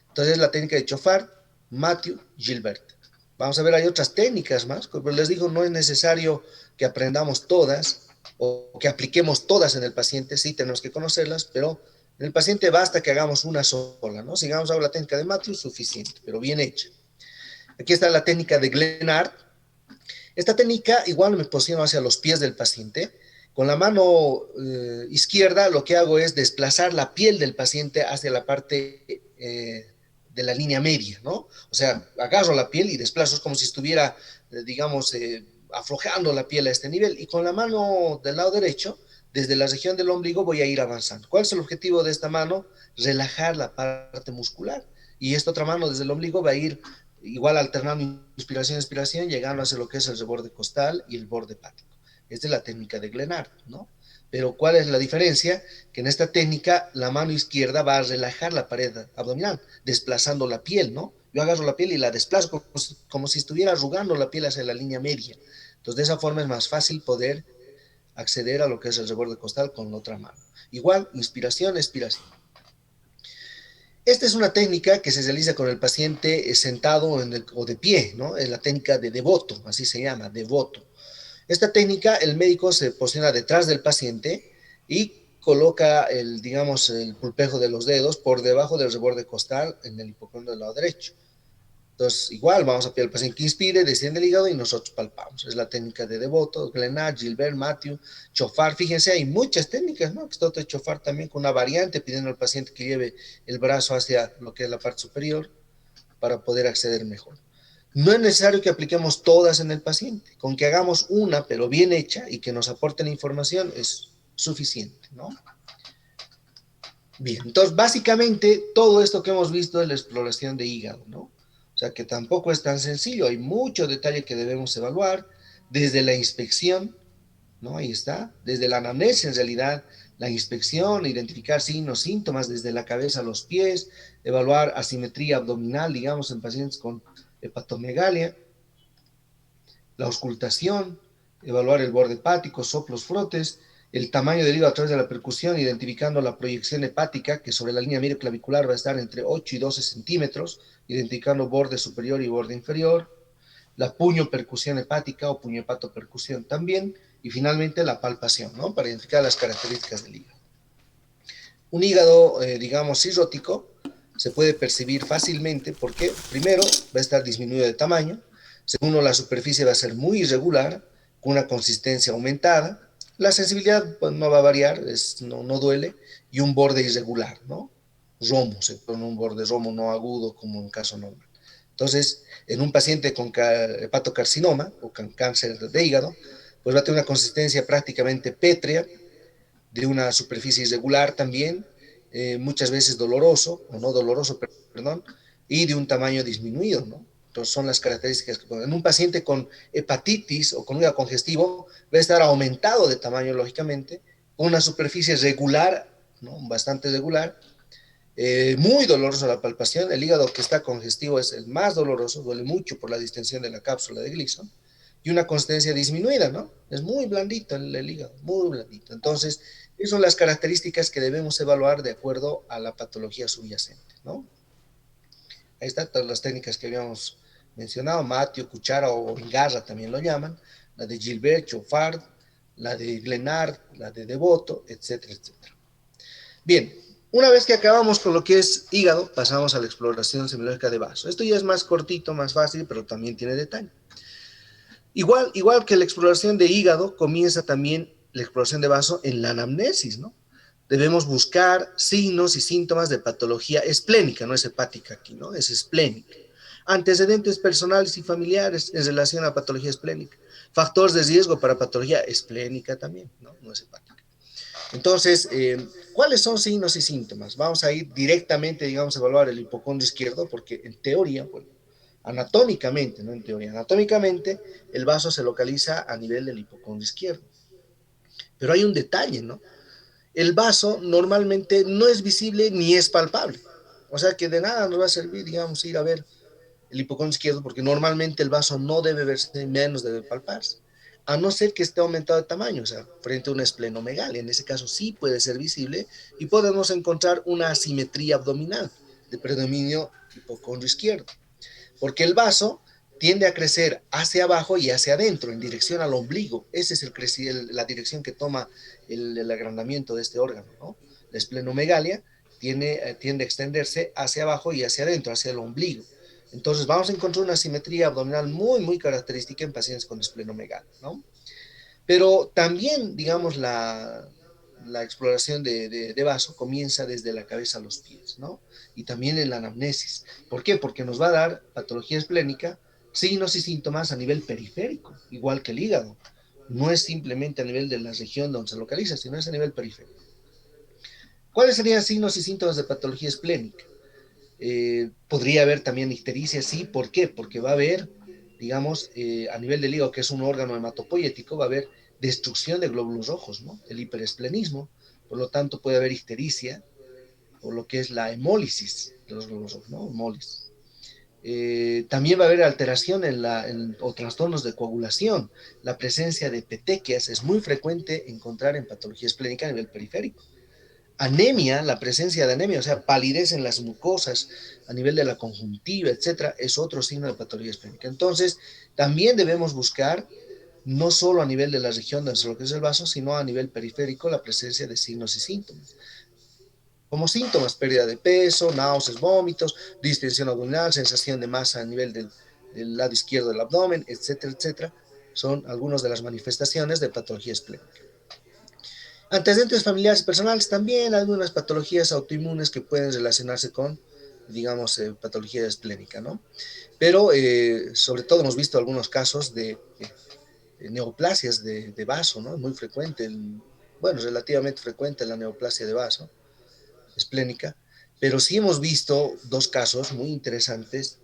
Entonces, la técnica de chofar, Matthew, Gilbert. Vamos a ver, hay otras técnicas más, pero les digo, no es necesario que aprendamos todas o que apliquemos todas en el paciente, sí tenemos que conocerlas, pero en el paciente basta que hagamos una sola, ¿no? Si hagamos ahora la técnica de Matthew, suficiente, pero bien hecha. Aquí está la técnica de Glenard. Esta técnica igual me posiciono hacia los pies del paciente. Con la mano izquierda lo que hago es desplazar la piel del paciente hacia la parte de la línea media, ¿no? O sea, agarro la piel y desplazo, es como si estuviera, digamos, aflojando la piel a este nivel. Y con la mano del lado derecho, desde la región del ombligo, voy a ir avanzando. ¿Cuál es el objetivo de esta mano? Relajar la parte muscular. Y esta otra mano desde el ombligo va a ir igual alternando inspiración, expiración, llegando hacia lo que es el reborde costal y el borde hepático. Esta es la técnica de Glenard, ¿no? Pero ¿cuál es la diferencia? Que en esta técnica la mano izquierda va a relajar la pared abdominal, desplazando la piel, ¿no? Yo agarro la piel y la desplazo como si estuviera arrugando la piel hacia la línea media. Entonces, de esa forma es más fácil poder acceder a lo que es el reborde costal con la otra mano. Igual, inspiración, expiración. Esta es una técnica que se realiza con el paciente sentado o de pie, ¿no? Es la técnica de devoto, así se llama, devoto. Esta técnica, el médico se posiciona detrás del paciente y coloca digamos, el pulpejo de los dedos por debajo del reborde costal en el hipocondrio del lado derecho. Entonces, igual vamos a pedir al paciente que inspire, desciende el hígado y nosotros palpamos. Es la técnica de Devoto, Glenard, Gilbert, Matthew, chofar. Fíjense, hay muchas técnicas, ¿no? Que está otro chofar también con una variante, pidiendo al paciente que lleve el brazo hacia lo que es la parte superior para poder acceder mejor. No es necesario que apliquemos todas en el paciente. Con que hagamos una, pero bien hecha y que nos aporte la información es suficiente, ¿no? Bien, entonces básicamente todo esto que hemos visto es la exploración de hígado, ¿no? O sea que tampoco es tan sencillo, hay mucho detalle que debemos evaluar, desde la inspección, ¿no? Ahí está, desde la anamnesis en realidad, la inspección, identificar signos, síntomas desde la cabeza a los pies, evaluar asimetría abdominal, digamos, en pacientes con hepatomegalia, la auscultación, evaluar el borde hepático, soplos, frotes, el tamaño del hígado a través de la percusión, identificando la proyección hepática, que sobre la línea medio clavicular va a estar entre 8 y 12 centímetros, identificando borde superior y borde inferior, la puño percusión hepática o puño hepatopercusión también, y finalmente la palpación, ¿no? Para identificar las características del hígado. Un hígado, digamos, cirrótico, se puede percibir fácilmente porque, primero, va a estar disminuido de tamaño, segundo, la superficie va a ser muy irregular, con una consistencia aumentada, la sensibilidad pues, no va a variar, no duele, y un borde irregular, ¿no? Romo, se pone un borde romo no agudo como en caso normal. Entonces, en un paciente con hepatocarcinoma o con cáncer de hígado, pues va a tener una consistencia prácticamente pétrea, de una superficie irregular también, muchas veces doloroso, o no doloroso, perdón, y de un tamaño disminuido, ¿no? Entonces son las características que en un paciente con hepatitis o con hígado congestivo va a estar aumentado de tamaño, lógicamente, con una superficie regular, ¿no? Bastante regular, muy doloroso la palpación. El hígado que está congestivo es el más doloroso, duele mucho por la distensión de la cápsula de Gleason, y una consistencia disminuida, ¿no? Es muy blandito el hígado, muy blandito. Entonces, esas son las características que debemos evaluar de acuerdo a la patología subyacente, ¿no? Ahí están todas las técnicas que habíamos mencionado, Mateo, cuchara o engarra también lo llaman, la de Gilbert, Chofard, la de Glenard, la de Devoto, etcétera, etcétera. Bien, una vez que acabamos con lo que es hígado, pasamos a la exploración semiológica de vaso. Esto ya es más cortito, más fácil, pero también tiene detalle. Igual que la exploración de hígado, comienza también la exploración de vaso en la anamnesis, ¿no? Debemos buscar signos y síntomas de patología esplénica, no es hepática aquí, ¿no? Es esplénica. Antecedentes personales y familiares en relación a patología esplénica. Factores de riesgo para patología esplénica también, ¿no? No es hepática. Entonces, ¿cuáles son signos y síntomas? Vamos a ir directamente, digamos, a evaluar el hipocondrio izquierdo, porque en teoría, bueno, anatómicamente, no en teoría, anatómicamente, el vaso se localiza a nivel del hipocondrio izquierdo. Pero hay un detalle, ¿no? El vaso normalmente no es visible ni es palpable. O sea que de nada nos va a servir, digamos, ir a ver el hipocondrio izquierdo, porque normalmente el vaso no debe verse, menos debe palparse. A no ser que esté aumentado de tamaño, o sea, frente a una esplenomegalia. En ese caso sí puede ser visible y podemos encontrar una asimetría abdominal de predominio hipocondrio izquierdo. Porque el vaso tiende a crecer hacia abajo y hacia adentro, en dirección al ombligo. Esa es la dirección que toma el agrandamiento de este órgano, ¿no? La esplenomegalia tiende a extenderse hacia abajo y hacia adentro, hacia el ombligo. Entonces vamos a encontrar una simetría abdominal muy, muy característica en pacientes con esplenomegalia, ¿no? Pero también, digamos, la exploración de vaso comienza desde la cabeza a los pies, ¿no? Y también en la anamnesis. ¿Por qué? Porque nos va a dar patología esplénica, signos y síntomas a nivel periférico, igual que el hígado. No es simplemente a nivel de la región donde se localiza, sino es a nivel periférico. ¿Cuáles serían signos y síntomas de patología esplénica? Podría haber también ictericia, sí. ¿Por qué? Porque va a haber, digamos, a nivel del hígado, que es un órgano hematopoyético, va a haber destrucción de glóbulos rojos, ¿no? El hiperesplenismo, por lo tanto puede haber ictericia, por lo que es la hemólisis de los glóbulos rojos, ¿no? Hemólisis. También va a haber alteración o trastornos de coagulación. La presencia de petequias es muy frecuente encontrar en patología esplénica a nivel periférico. Anemia, la presencia de anemia, o sea, palidez en las mucosas a nivel de la conjuntiva, etcétera, es otro signo de patología esplénica. Entonces, también debemos buscar, no solo a nivel de la región de lo que es el vaso, sino a nivel periférico, la presencia de signos y síntomas. Como síntomas, pérdida de peso, náuseas, vómitos, distensión abdominal, sensación de masa a nivel del lado izquierdo del abdomen, etcétera, etcétera, son algunas de las manifestaciones de patología esplénica. Antecedentes familiares y personales también, algunas patologías autoinmunes que pueden relacionarse con, digamos, patología esplénica, ¿no? Pero sobre todo hemos visto algunos casos de neoplasias de vaso, ¿no? Muy frecuente, bueno, relativamente frecuente la neoplasia de vaso esplénica, pero sí hemos visto dos casos muy interesantes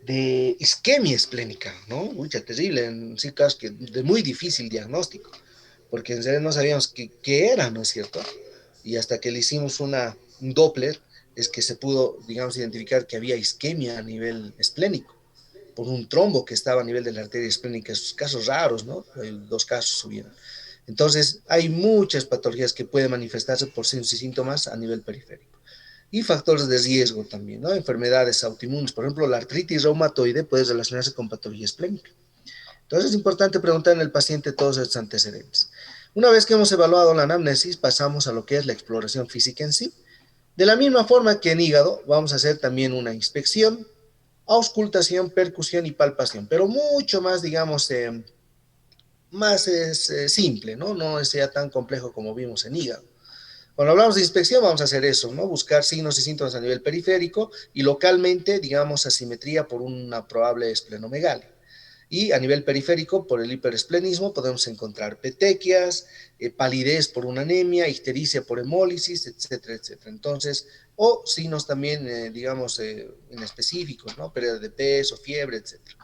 de isquemia esplénica, ¿no? Mucha terrible, en sí casos que de muy difícil diagnóstico, porque en serio no sabíamos qué era, ¿no es cierto? Y hasta que le hicimos un Doppler, es que se pudo, digamos, identificar que había isquemia a nivel esplénico, por un trombo que estaba a nivel de la arteria esplénica, esos casos raros, ¿no? Dos casos subieron. Entonces, hay muchas patologías que pueden manifestarse por signos y síntomas a nivel periférico. Y factores de riesgo también, ¿no? Enfermedades autoinmunes, por ejemplo, la artritis reumatoide puede relacionarse con patología esplénica. Entonces es importante preguntar en el paciente todos estos antecedentes. Una vez que hemos evaluado la anamnesis, pasamos a lo que es la exploración física en sí. De la misma forma que en hígado, vamos a hacer también una inspección, auscultación, percusión y palpación, pero mucho más, digamos, más simple, ¿no? No sea tan complejo como vimos en hígado. Cuando hablamos de inspección, vamos a hacer eso, ¿no? Buscar signos y síntomas a nivel periférico y localmente, digamos, asimetría por una probable esplenomegalia. Y a nivel periférico, por el hiperesplenismo, podemos encontrar petequias, palidez por una anemia, ictericia por hemólisis, etcétera, etcétera. Entonces, o signos también, digamos, inespecíficos, ¿no? Pérdida de peso, fiebre, etcétera.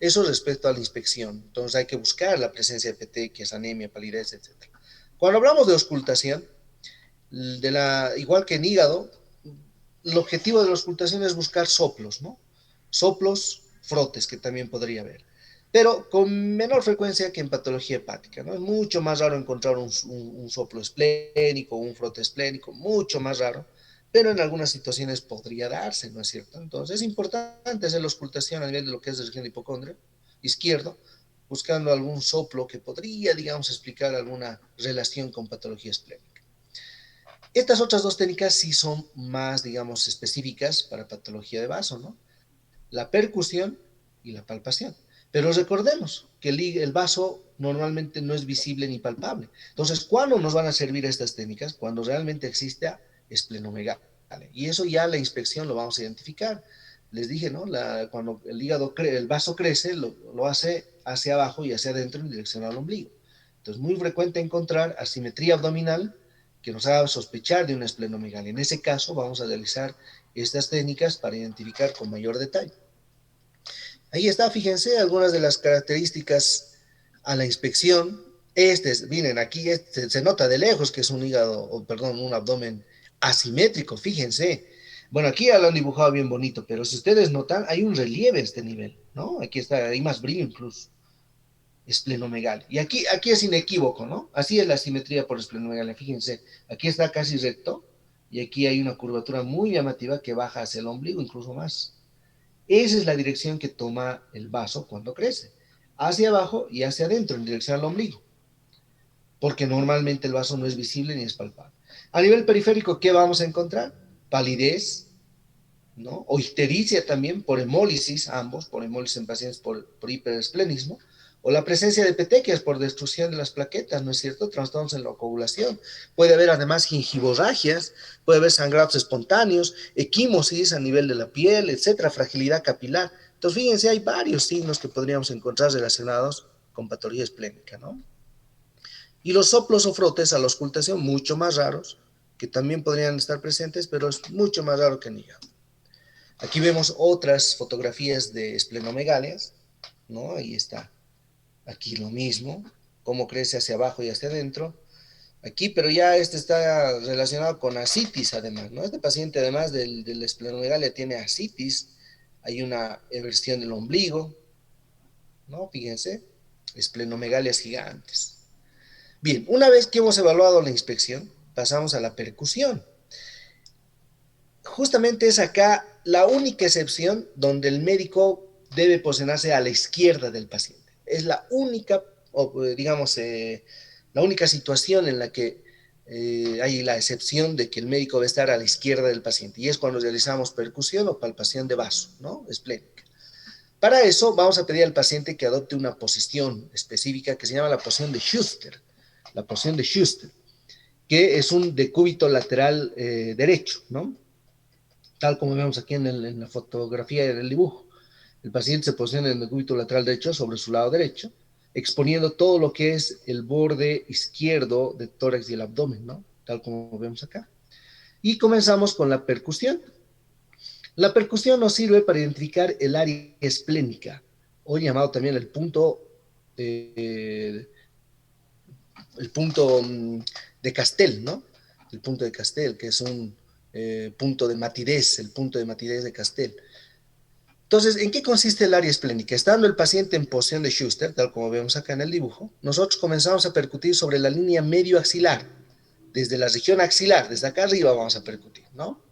Eso respecto a la inspección. Entonces, hay que buscar la presencia de petequias, anemia, palidez, etcétera. Cuando hablamos de auscultación, igual que en hígado, el objetivo de la auscultación es buscar soplos, ¿no? Soplos, frotes, que también podría haber, pero con menor frecuencia que en patología hepática, ¿no? Es mucho más raro encontrar un soplo esplénico, un frote esplénico, mucho más raro, pero en algunas situaciones podría darse, ¿no es cierto? Entonces es importante hacer la auscultación a nivel de lo que es la región de hipocondrio izquierdo, buscando algún soplo que podría, digamos, explicar alguna relación con patología esplénica. Estas otras dos técnicas sí son más, digamos, específicas para patología de vaso, ¿no? La percusión y la palpación. Pero recordemos que el vaso normalmente no es visible ni palpable. Entonces, ¿cuándo nos van a servir estas técnicas? Cuando realmente exista esplenomegalia. Y eso ya la inspección lo vamos a identificar. Les dije, ¿no? Cuando el hígado, el vaso crece, lo hace hacia abajo y hacia adentro en dirección al ombligo. Entonces, muy frecuente encontrar asimetría abdominal que nos haga sospechar de una esplenomegalia. En ese caso, vamos a realizar estas técnicas para identificar con mayor detalle. Ahí está, fíjense, algunas de las características a la inspección. Miren, aquí se nota de lejos que es un hígado, o perdón, un abdomen asimétrico, fíjense. Bueno, aquí ya lo han dibujado bien bonito, pero si ustedes notan, hay un relieve a este nivel, ¿no? Aquí está, hay más brillo incluso. Esplenomegalia. Y aquí es inequívoco, ¿no? Así es la simetría por esplenomegalia. Fíjense, aquí está casi recto y aquí hay una curvatura muy llamativa que baja hacia el ombligo, incluso más. Esa es la dirección que toma el vaso cuando crece, hacia abajo y hacia adentro, en dirección al ombligo, porque normalmente el vaso no es visible ni es palpable. A nivel periférico, ¿qué vamos a encontrar? Palidez, ¿no? O ictericia también, por hemólisis, ambos, por hemólisis en pacientes por hiperesplenismo, o la presencia de petequias por destrucción de las plaquetas, ¿no es cierto? Trastornos en la coagulación. Puede haber además gingivorragias, puede haber sangrados espontáneos, equimosis a nivel de la piel, etcétera, fragilidad capilar. Entonces, fíjense, hay varios signos que podríamos encontrar relacionados con patología esplénica, ¿no? Y los soplos o frotes a la auscultación, mucho más raros, que también podrían estar presentes, pero es mucho más raro que en hígado. Aquí vemos otras fotografías de esplenomegalias, ¿no? Ahí está. Aquí lo mismo, cómo crece hacia abajo y hacia adentro. Aquí, pero ya este está relacionado con ascitis, además, ¿no? Este paciente, además del esplenomegalia, tiene ascitis. Hay una eversión del ombligo, ¿no? Fíjense, esplenomegalias gigantes. Bien, una vez que hemos evaluado la inspección, pasamos a la percusión. Justamente es acá la única excepción donde el médico debe posicionarse a la izquierda del paciente. Es la única, digamos, la única situación en la que hay la excepción de que el médico debe estar a la izquierda del paciente, y es cuando realizamos percusión o palpación de vaso, ¿no? Esplénica. Para eso vamos a pedir al paciente que adopte una posición específica que se llama la posición de Schuster, la posición de Schuster, que es un decúbito lateral derecho, ¿no? Tal como vemos aquí en la fotografía del dibujo. El paciente se posiciona en el decúbito lateral derecho sobre su lado derecho, exponiendo todo lo que es el borde izquierdo del tórax y el abdomen, ¿no? Tal como vemos acá. Y comenzamos con la percusión. La percusión nos sirve para identificar el área esplénica, o llamado también el punto de Castel, ¿no? El punto de Castel, que es un punto de matidez, el punto de matidez de Castel. Entonces, ¿en qué consiste el área esplénica? Estando el paciente en posición de Schuster, tal como vemos acá en el dibujo, nosotros comenzamos a percutir sobre la línea medio axilar, desde la región axilar, desde acá arriba vamos a percutir, ¿no?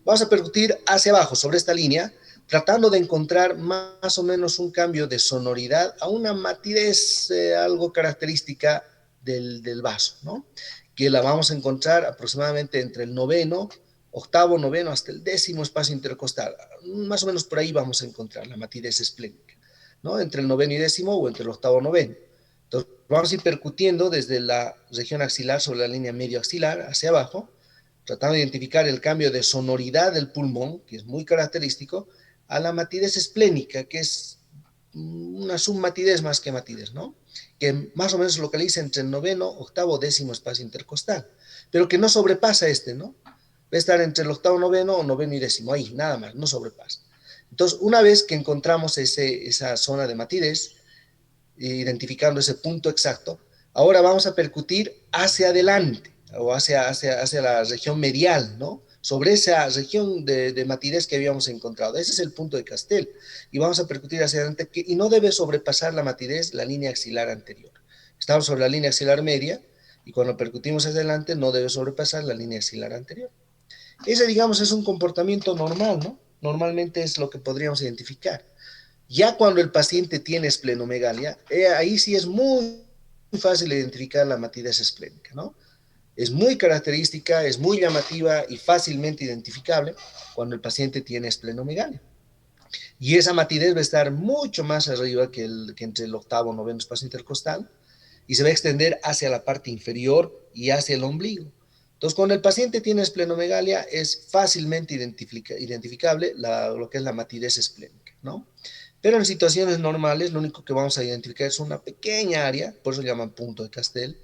Vamos a percutir hacia abajo, sobre esta línea, tratando de encontrar más o menos un cambio de sonoridad a una matidez algo característica del vaso, ¿no? Que la vamos a encontrar aproximadamente entre el noveno, octavo, noveno, hasta el décimo espacio intercostal. Más o menos por ahí vamos a encontrar la matidez esplénica, ¿no? Entre el noveno y décimo o entre el octavo y noveno. Entonces, vamos a ir percutiendo desde la región axilar sobre la línea medio axilar hacia abajo, tratando de identificar el cambio de sonoridad del pulmón, que es muy característico, a la matidez esplénica, que es una submatidez más que matidez, ¿no? Que más o menos se localiza entre el noveno, octavo, décimo espacio intercostal, pero que no sobrepasa ¿no? Va a estar entre el octavo, noveno o noveno y décimo, ahí, nada más, no sobrepasa. Entonces, una vez que encontramos esa zona de matidez, identificando ese punto exacto, ahora vamos a percutir hacia adelante, o hacia la región medial, ¿no? Sobre esa región de matidez que habíamos encontrado. Ese es el punto de Castel. Y vamos a percutir hacia adelante, y no debe sobrepasar la matidez la línea axilar anterior. Estamos sobre la línea axilar media, y cuando percutimos hacia adelante no debe sobrepasar la línea axilar anterior. Ese, digamos, es un comportamiento normal, ¿no? Normalmente es lo que podríamos identificar. Ya cuando el paciente tiene esplenomegalia, ahí sí es muy fácil identificar la matidez esplénica, ¿no? Es muy característica, es muy llamativa y fácilmente identificable cuando el paciente tiene esplenomegalia. Y esa matidez va a estar mucho más arriba que entre el octavo y noveno espacio intercostal y se va a extender hacia la parte inferior y hacia el ombligo. Entonces, cuando el paciente tiene esplenomegalia, es fácilmente identificable lo que es la matidez esplénica, ¿no? Pero en situaciones normales, lo único que vamos a identificar es una pequeña área, por eso se llama punto de Castel,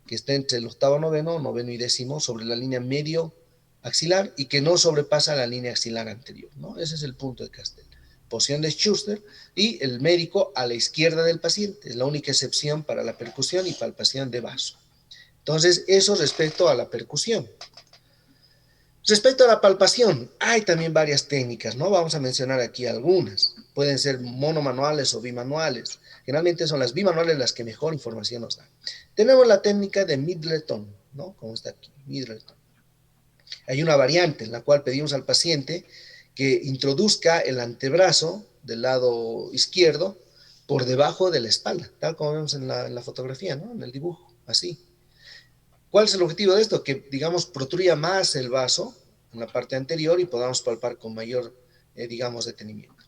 que está entre el octavo noveno, noveno y décimo, sobre la línea medio axilar y que no sobrepasa la línea axilar anterior, ¿no? Ese es el punto de Castel. Posición de Schuster y el médico a la izquierda del paciente. Es la única excepción para la percusión y palpación de vaso. Entonces, eso respecto a la percusión. Respecto a la palpación, hay también varias técnicas, ¿no? Vamos a mencionar aquí algunas. Pueden ser monomanuales o bimanuales. Generalmente son las bimanuales las que mejor información nos dan. Tenemos la técnica de Middleton, ¿no? Como está aquí, Middleton. Hay una variante en la cual pedimos al paciente que introduzca el antebrazo del lado izquierdo por debajo de la espalda, tal como vemos en la fotografía, ¿no? En el dibujo, así. ¿Cuál es el objetivo de esto? Que, digamos, protruya más el vaso en la parte anterior y podamos palpar con mayor, digamos, detenimiento.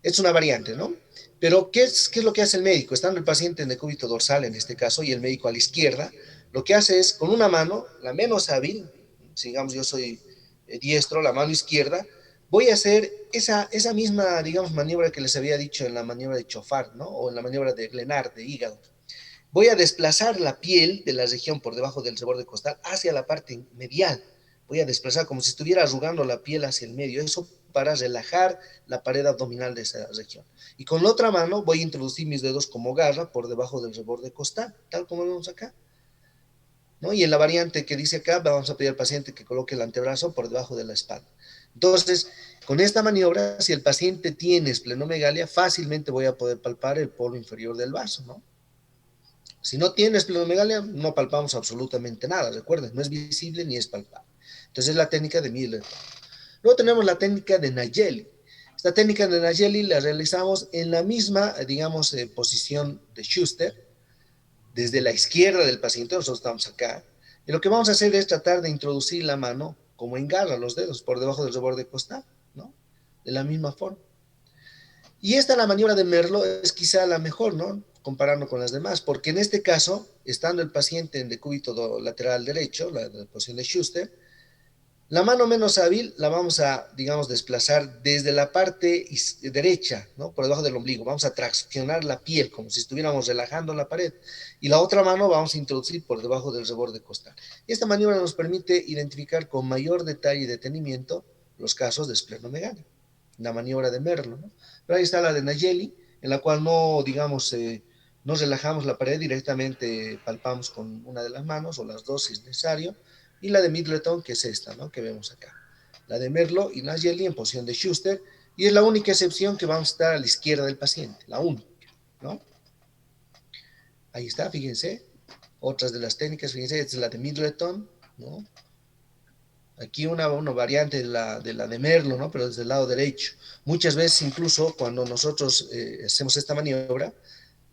Es una variante, ¿no? Pero, ¿qué es lo que hace el médico? Estando el paciente en decúbito dorsal, en este caso, y el médico a la izquierda, lo que hace es, con una mano, la menos hábil, si digamos yo soy diestro, la mano izquierda, voy a hacer esa misma, digamos, maniobra que les había dicho en la maniobra de Chofar, ¿no? O en la maniobra de Glenard, de hígado. Voy a desplazar la piel de la región por debajo del reborde costal hacia la parte medial. Voy a desplazar como si estuviera arrugando la piel hacia el medio. Eso para relajar la pared abdominal de esa región. Y con la otra mano voy a introducir mis dedos como garra por debajo del reborde costal, tal como vemos acá, ¿no? Y en la variante que dice acá, vamos a pedir al paciente que coloque el antebrazo por debajo de la espalda. Entonces, con esta maniobra, si el paciente tiene esplenomegalia, fácilmente voy a poder palpar el polo inferior del vaso, ¿no? Si no tiene esplenomegalia, no palpamos absolutamente nada, recuerden, no es visible ni es palpable. Entonces es la técnica de Miller. Luego tenemos la técnica de Nayeli. Esta técnica de Nayeli la realizamos en la misma, digamos, posición de Schuster, desde la izquierda del paciente, nosotros estamos acá, y lo que vamos a hacer es tratar de introducir la mano como engarra los dedos por debajo del reborde costal, ¿no? De la misma forma. Y esta, la maniobra de Merlo, es quizá la mejor, ¿no? Comparando con las demás, porque en este caso, estando el paciente en decúbito lateral derecho, la posición de Schuster, la mano menos hábil la vamos a, digamos, desplazar desde la parte derecha, ¿no? Por debajo del ombligo. Vamos a traccionar la piel como si estuviéramos relajando la pared. Y la otra mano vamos a introducir por debajo del reborde costal. Esta maniobra nos permite identificar con mayor detalle y detenimiento los casos de esplenomegalia. La maniobra de Merlo, ¿no? Pero ahí está la de Nayeli, en la cual no, digamos, nos relajamos la pared, directamente palpamos con una de las manos o las dos si es necesario, y la de Middleton, que es esta, ¿no? Que vemos acá. La de Merlo y Nayeli en posición de Schuster, y es la única excepción que vamos a estar a la izquierda del paciente, la única, ¿no? Ahí está, fíjense. Otras de las técnicas, fíjense, esta es la de Middleton, ¿no? Aquí una variante de Merlo, ¿no? Pero desde el lado derecho. Muchas veces, incluso cuando nosotros hacemos esta maniobra,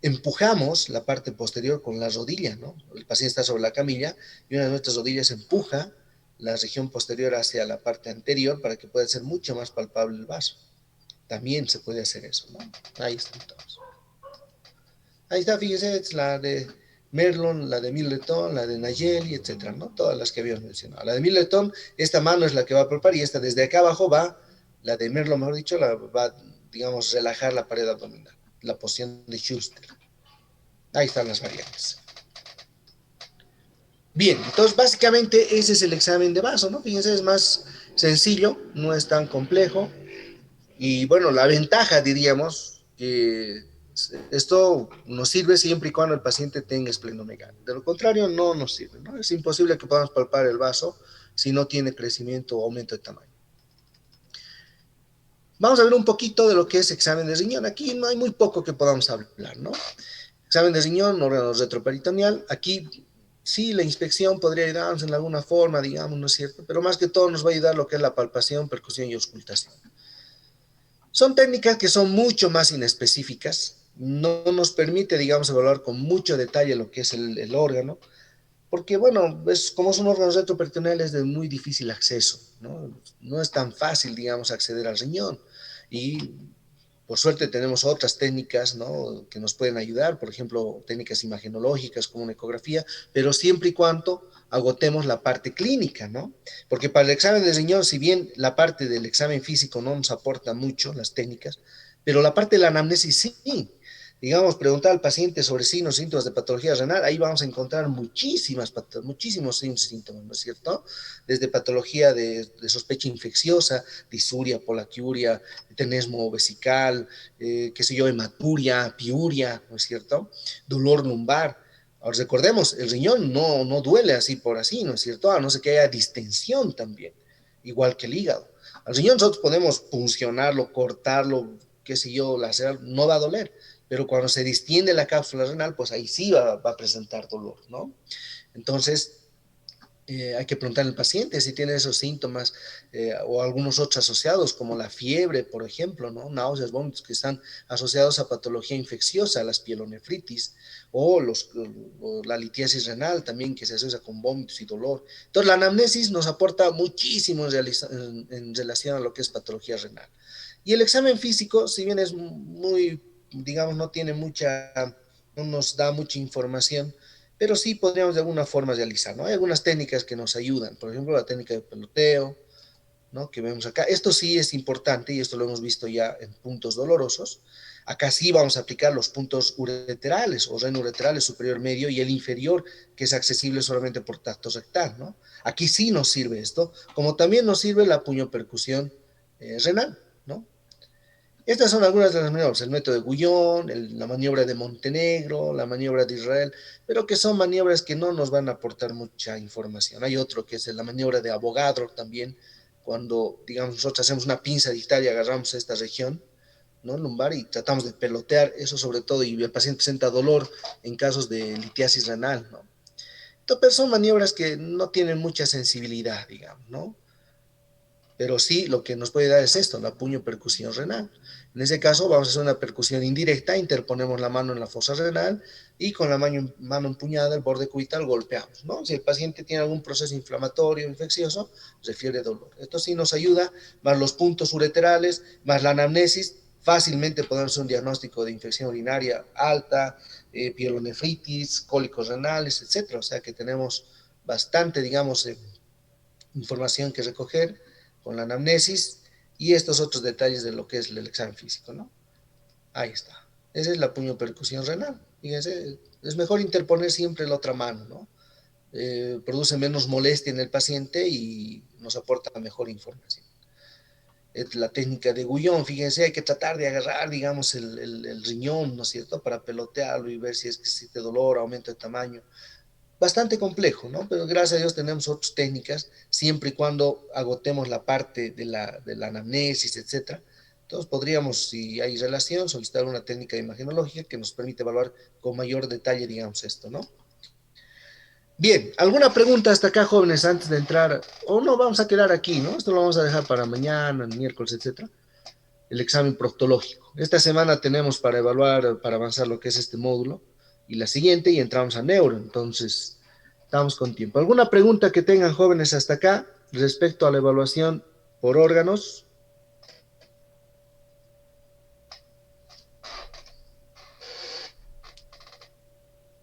empujamos la parte posterior con la rodilla, ¿no? El paciente está sobre la camilla y una de nuestras rodillas empuja la región posterior hacia la parte anterior para que pueda ser mucho más palpable el vaso. También se puede hacer eso, ¿no? Ahí están todos. Ahí está, fíjese, es la de Merlon, la de Middleton, la de Nayeli, etcétera, ¿no? Todas las que habíamos mencionado. La de Middleton, esta mano es la que va a palpar y esta desde acá abajo va, la de Merlon, mejor dicho, va, digamos, relajar la pared abdominal, la posición de Schuster. Ahí están las variantes. Bien, entonces básicamente ese es el examen de vaso, ¿no? Fíjense, es más sencillo, no es tan complejo. Y bueno, la ventaja, diríamos, que esto nos sirve siempre y cuando el paciente tenga esplenomegalia. De lo contrario, no nos sirve, ¿no? Es imposible que podamos palpar el vaso si no tiene crecimiento o aumento de tamaño. Vamos a ver un poquito de lo que es examen de riñón. Aquí no hay muy poco que podamos hablar, ¿no? Examen de riñón, órgano retroperitoneal. Aquí sí, la inspección podría ayudarnos en alguna forma, digamos, ¿no es cierto? Pero más que todo nos va a ayudar lo que es la palpación, percusión y auscultación. Son técnicas que son mucho más inespecíficas, no nos permite, digamos, evaluar con mucho detalle lo que es el órgano, porque, bueno, como son órganos retroperitoneales de muy difícil acceso, ¿no? No es tan fácil, digamos, acceder al riñón. Y Por suerte tenemos otras técnicas, ¿no?, que nos pueden ayudar, por ejemplo, técnicas imagenológicas como una ecografía, pero siempre y cuando agotemos la parte clínica, ¿no? Porque para el examen de riñón, si bien la parte del examen físico no nos aporta mucho, las técnicas, pero la parte de la anamnesis sí. Digamos, preguntar al paciente sobre signos, síntomas de patología renal, ahí vamos a encontrar muchísimos síntomas, ¿no es cierto? Desde patología de sospecha infecciosa, disuria, polaquiuria, tenesmo vesical, qué sé yo, hematuria, piuria, ¿no es cierto? Dolor lumbar. Ahora recordemos, el riñón no duele así por así, ¿no es cierto? A no ser que haya distensión también, igual que el hígado. Al riñón nosotros podemos puncionarlo, cortarlo, qué sé yo, lacerar, no va a doler, pero cuando se distiende la cápsula renal, pues ahí sí va a presentar dolor, ¿no? Entonces, hay que preguntar al paciente si tiene esos síntomas o algunos otros asociados, como la fiebre, por ejemplo, ¿no? Náuseas, vómitos, que están asociados a patología infecciosa, las pielonefritis, o la litiasis renal también, que se asocia con vómitos y dolor. Entonces, la anamnesis nos aporta muchísimo en relación a lo que es patología renal. Y el examen físico, si bien es muy, digamos, no nos da mucha información, pero sí podríamos de alguna forma realizar, ¿no? Hay algunas técnicas que nos ayudan, por ejemplo, la técnica de peloteo, ¿no?, que vemos acá. Esto sí es importante y esto lo hemos visto ya en puntos dolorosos. Acá sí vamos a aplicar los puntos ureterales o renoureterales superior medio y el inferior, que es accesible solamente por tacto rectal, ¿no? Aquí sí nos sirve esto, como también nos sirve la puñopercusión renal, ¿no? Estas son algunas de las maniobras, el método de Gullón, la maniobra de Montenegro, la maniobra de Israel, pero que son maniobras que no nos van a aportar mucha información. Hay otro que es la maniobra de Avogadro también, cuando, digamos, nosotros hacemos una pinza distal y agarramos esta región, ¿no?, lumbar, y tratamos de pelotear eso sobre todo, y el paciente presenta dolor en casos de litiasis renal, ¿no? Entonces son maniobras que no tienen mucha sensibilidad, digamos, ¿no? Pero sí, lo que nos puede dar es esto, la puño percusión renal. En ese caso vamos a hacer una percusión indirecta, interponemos la mano en la fosa renal y con la mano empuñada, el borde cubital, golpeamos, ¿no? Si el paciente tiene algún proceso inflamatorio, infeccioso, refiere dolor. Esto sí nos ayuda, más los puntos ureterales, más la anamnesis, fácilmente podemos hacer un diagnóstico de infección urinaria alta, pielonefritis, cólicos renales, etcétera. O sea que tenemos bastante, digamos, información que recoger con la anamnesis y estos otros detalles de lo que es el examen físico, ¿no? Ahí está. Esa es la puñopercusión renal. Fíjense, es mejor interponer siempre la otra mano, ¿no? Produce menos molestia en el paciente y nos aporta mejor información. Es la técnica de Gullón, fíjense, hay que tratar de agarrar, digamos, el riñón, ¿no es cierto?, para pelotearlo y ver si es que existe dolor, aumento de tamaño. Bastante complejo, ¿no? Pero gracias a Dios tenemos otras técnicas, siempre y cuando agotemos la parte de la anamnesis, etcétera. Entonces podríamos, si hay relación, solicitar una técnica imagenológica que nos permite evaluar con mayor detalle, digamos, esto, ¿no? Bien, ¿alguna pregunta hasta acá, jóvenes, antes de entrar? O no, vamos a quedar aquí, ¿no? Esto lo vamos a dejar para mañana, miércoles, etcétera. El examen proctológico. Esta semana tenemos para evaluar, para avanzar lo que es este módulo, y la siguiente, y entramos a neuro. Entonces, estamos con tiempo. ¿Alguna pregunta que tengan, jóvenes, hasta acá respecto a la evaluación por órganos?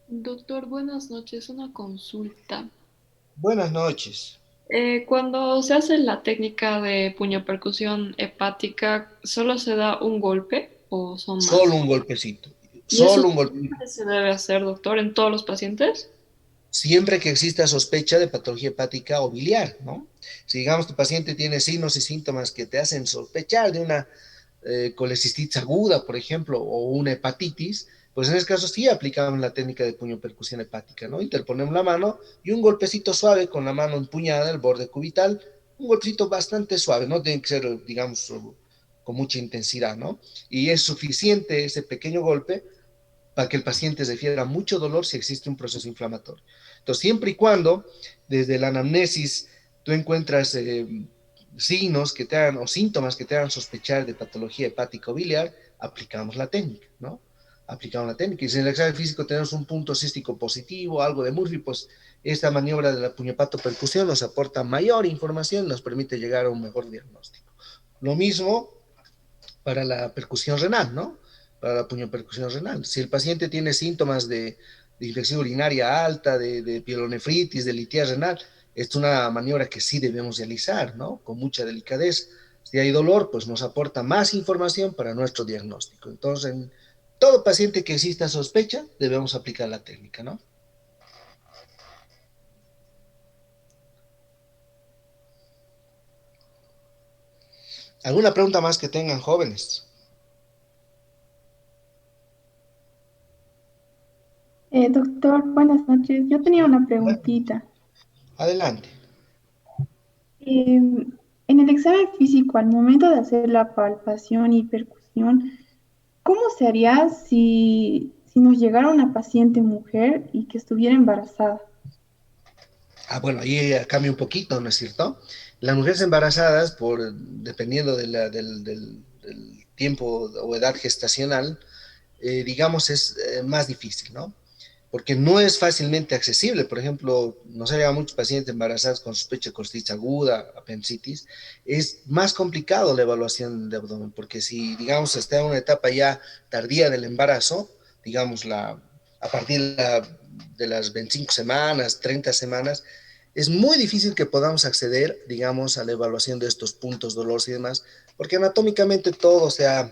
Doctor, buenas noches. Una consulta. Buenas noches. Cuando se hace la técnica de puñopercusión hepática, ¿solo se da un golpe o son Solo más? un golpecito. ¿Y eso Solo un golpecito. siempre se debe hacer, doctor, en todos los pacientes? Siempre que exista sospecha de patología hepática o biliar, ¿no? Si digamos tu paciente tiene signos y síntomas que te hacen sospechar de una colecistitis aguda, por ejemplo, o una hepatitis, pues en ese caso sí aplicamos la técnica de puño percusión hepática, ¿no? Interponemos la mano y un golpecito suave con la mano empuñada, el borde cubital, un golpecito bastante suave, no tiene que ser, digamos, con mucha intensidad, ¿no? Y es suficiente ese pequeño golpe para que el paciente refiera mucho dolor si existe un proceso inflamatorio. Entonces, siempre y cuando desde la anamnesis tú encuentras signos que te hagan o síntomas que te hagan sospechar de patología hepática o biliar, aplicamos la técnica, ¿no? Aplicamos la técnica. Y si en el examen físico tenemos un punto cístico positivo, algo de Murphy, pues esta maniobra de la puñopato percusión nos aporta mayor información, nos permite llegar a un mejor diagnóstico. Lo mismo para la percusión renal, ¿no? Para la puniopercusión renal. Si el paciente tiene síntomas de infección urinaria alta, de pielonefritis, de litiasis renal, es una maniobra que sí debemos realizar, ¿no? Con mucha delicadeza. Si hay dolor, pues nos aporta más información para nuestro diagnóstico. Entonces, en todo paciente que exista sospecha, debemos aplicar la técnica, ¿no? ¿Alguna pregunta más que tengan, jóvenes? Doctor, buenas noches. Yo tenía una preguntita. Adelante. En el examen físico, al momento de hacer la palpación y percusión, ¿cómo se haría si nos llegara una paciente mujer y que estuviera embarazada? Bueno, ahí cambia un poquito, ¿no es cierto? Las mujeres embarazadas, dependiendo del tiempo o edad gestacional, digamos, es más difícil, ¿no? Porque no es fácilmente accesible. Por ejemplo, nos ha llegado muchos pacientes embarazados con sospecha de colitis aguda, apendicitis. Es más complicado la evaluación de abdomen, porque si, digamos, está en una etapa ya tardía del embarazo, digamos, a partir de las 25 semanas, 30 semanas, es muy difícil que podamos acceder, digamos, a la evaluación de estos puntos, dolores y demás, porque anatómicamente todo se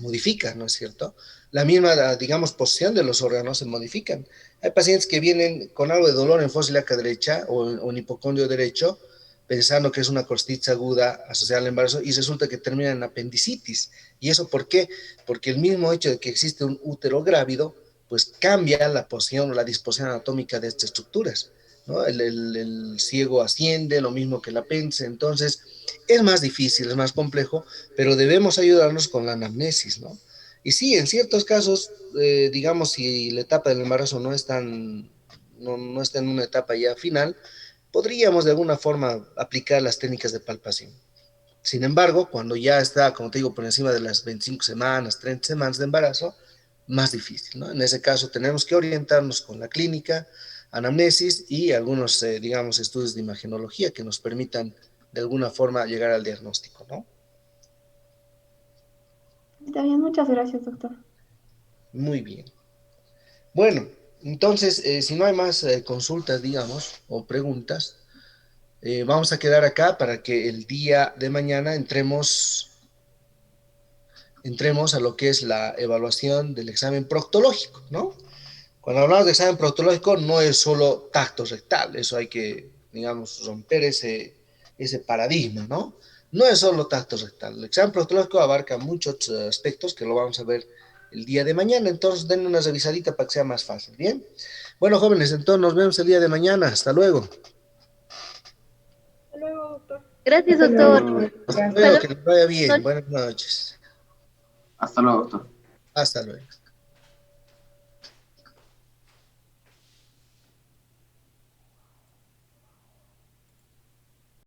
modifica, ¿no es cierto? La misma, digamos, posición de los órganos se modifican. Hay pacientes que vienen con algo de dolor en fosa ilíaca derecha o en hipocondrio derecho, pensando que es una colitis aguda asociada al embarazo y resulta que termina en apendicitis. ¿Y eso por qué? Porque el mismo hecho de que existe un útero grávido, pues cambia la posición o la disposición anatómica de estas estructuras, ¿no? El ciego asciende, lo mismo que el apéndice, entonces es más difícil, es más complejo, pero debemos ayudarnos con la anamnesis, ¿no? Y sí, en ciertos casos, digamos, si la etapa del embarazo no está en una etapa ya final, podríamos de alguna forma aplicar las técnicas de palpación. Sin embargo, cuando ya está, como te digo, por encima de las 25 semanas, 30 semanas de embarazo, más difícil, ¿no? En ese caso tenemos que orientarnos con la clínica, anamnesis y algunos, digamos, estudios de imagenología que nos permitan de alguna forma llegar al diagnóstico, ¿no? Está bien, muchas gracias, doctor. Muy bien. Bueno, entonces, si no hay más consultas, digamos, o preguntas, vamos a quedar acá para que el día de mañana entremos a lo que es la evaluación del examen proctológico, ¿no? Cuando hablamos de examen proctológico no es solo tacto rectal, eso hay que, digamos, romper ese paradigma, ¿no? No es solo tacto rectal, el examen proctológico abarca muchos aspectos que lo vamos a ver el día de mañana, entonces denle una revisadita para que sea más fácil, ¿bien? Bueno, jóvenes, entonces nos vemos el día de mañana, hasta luego. Hasta luego, doctor. Gracias, Hasta doctor. luego. Hasta Gracias. luego, Hasta que les vaya bien, luego. buenas noches. Hasta luego, doctor. Hasta luego.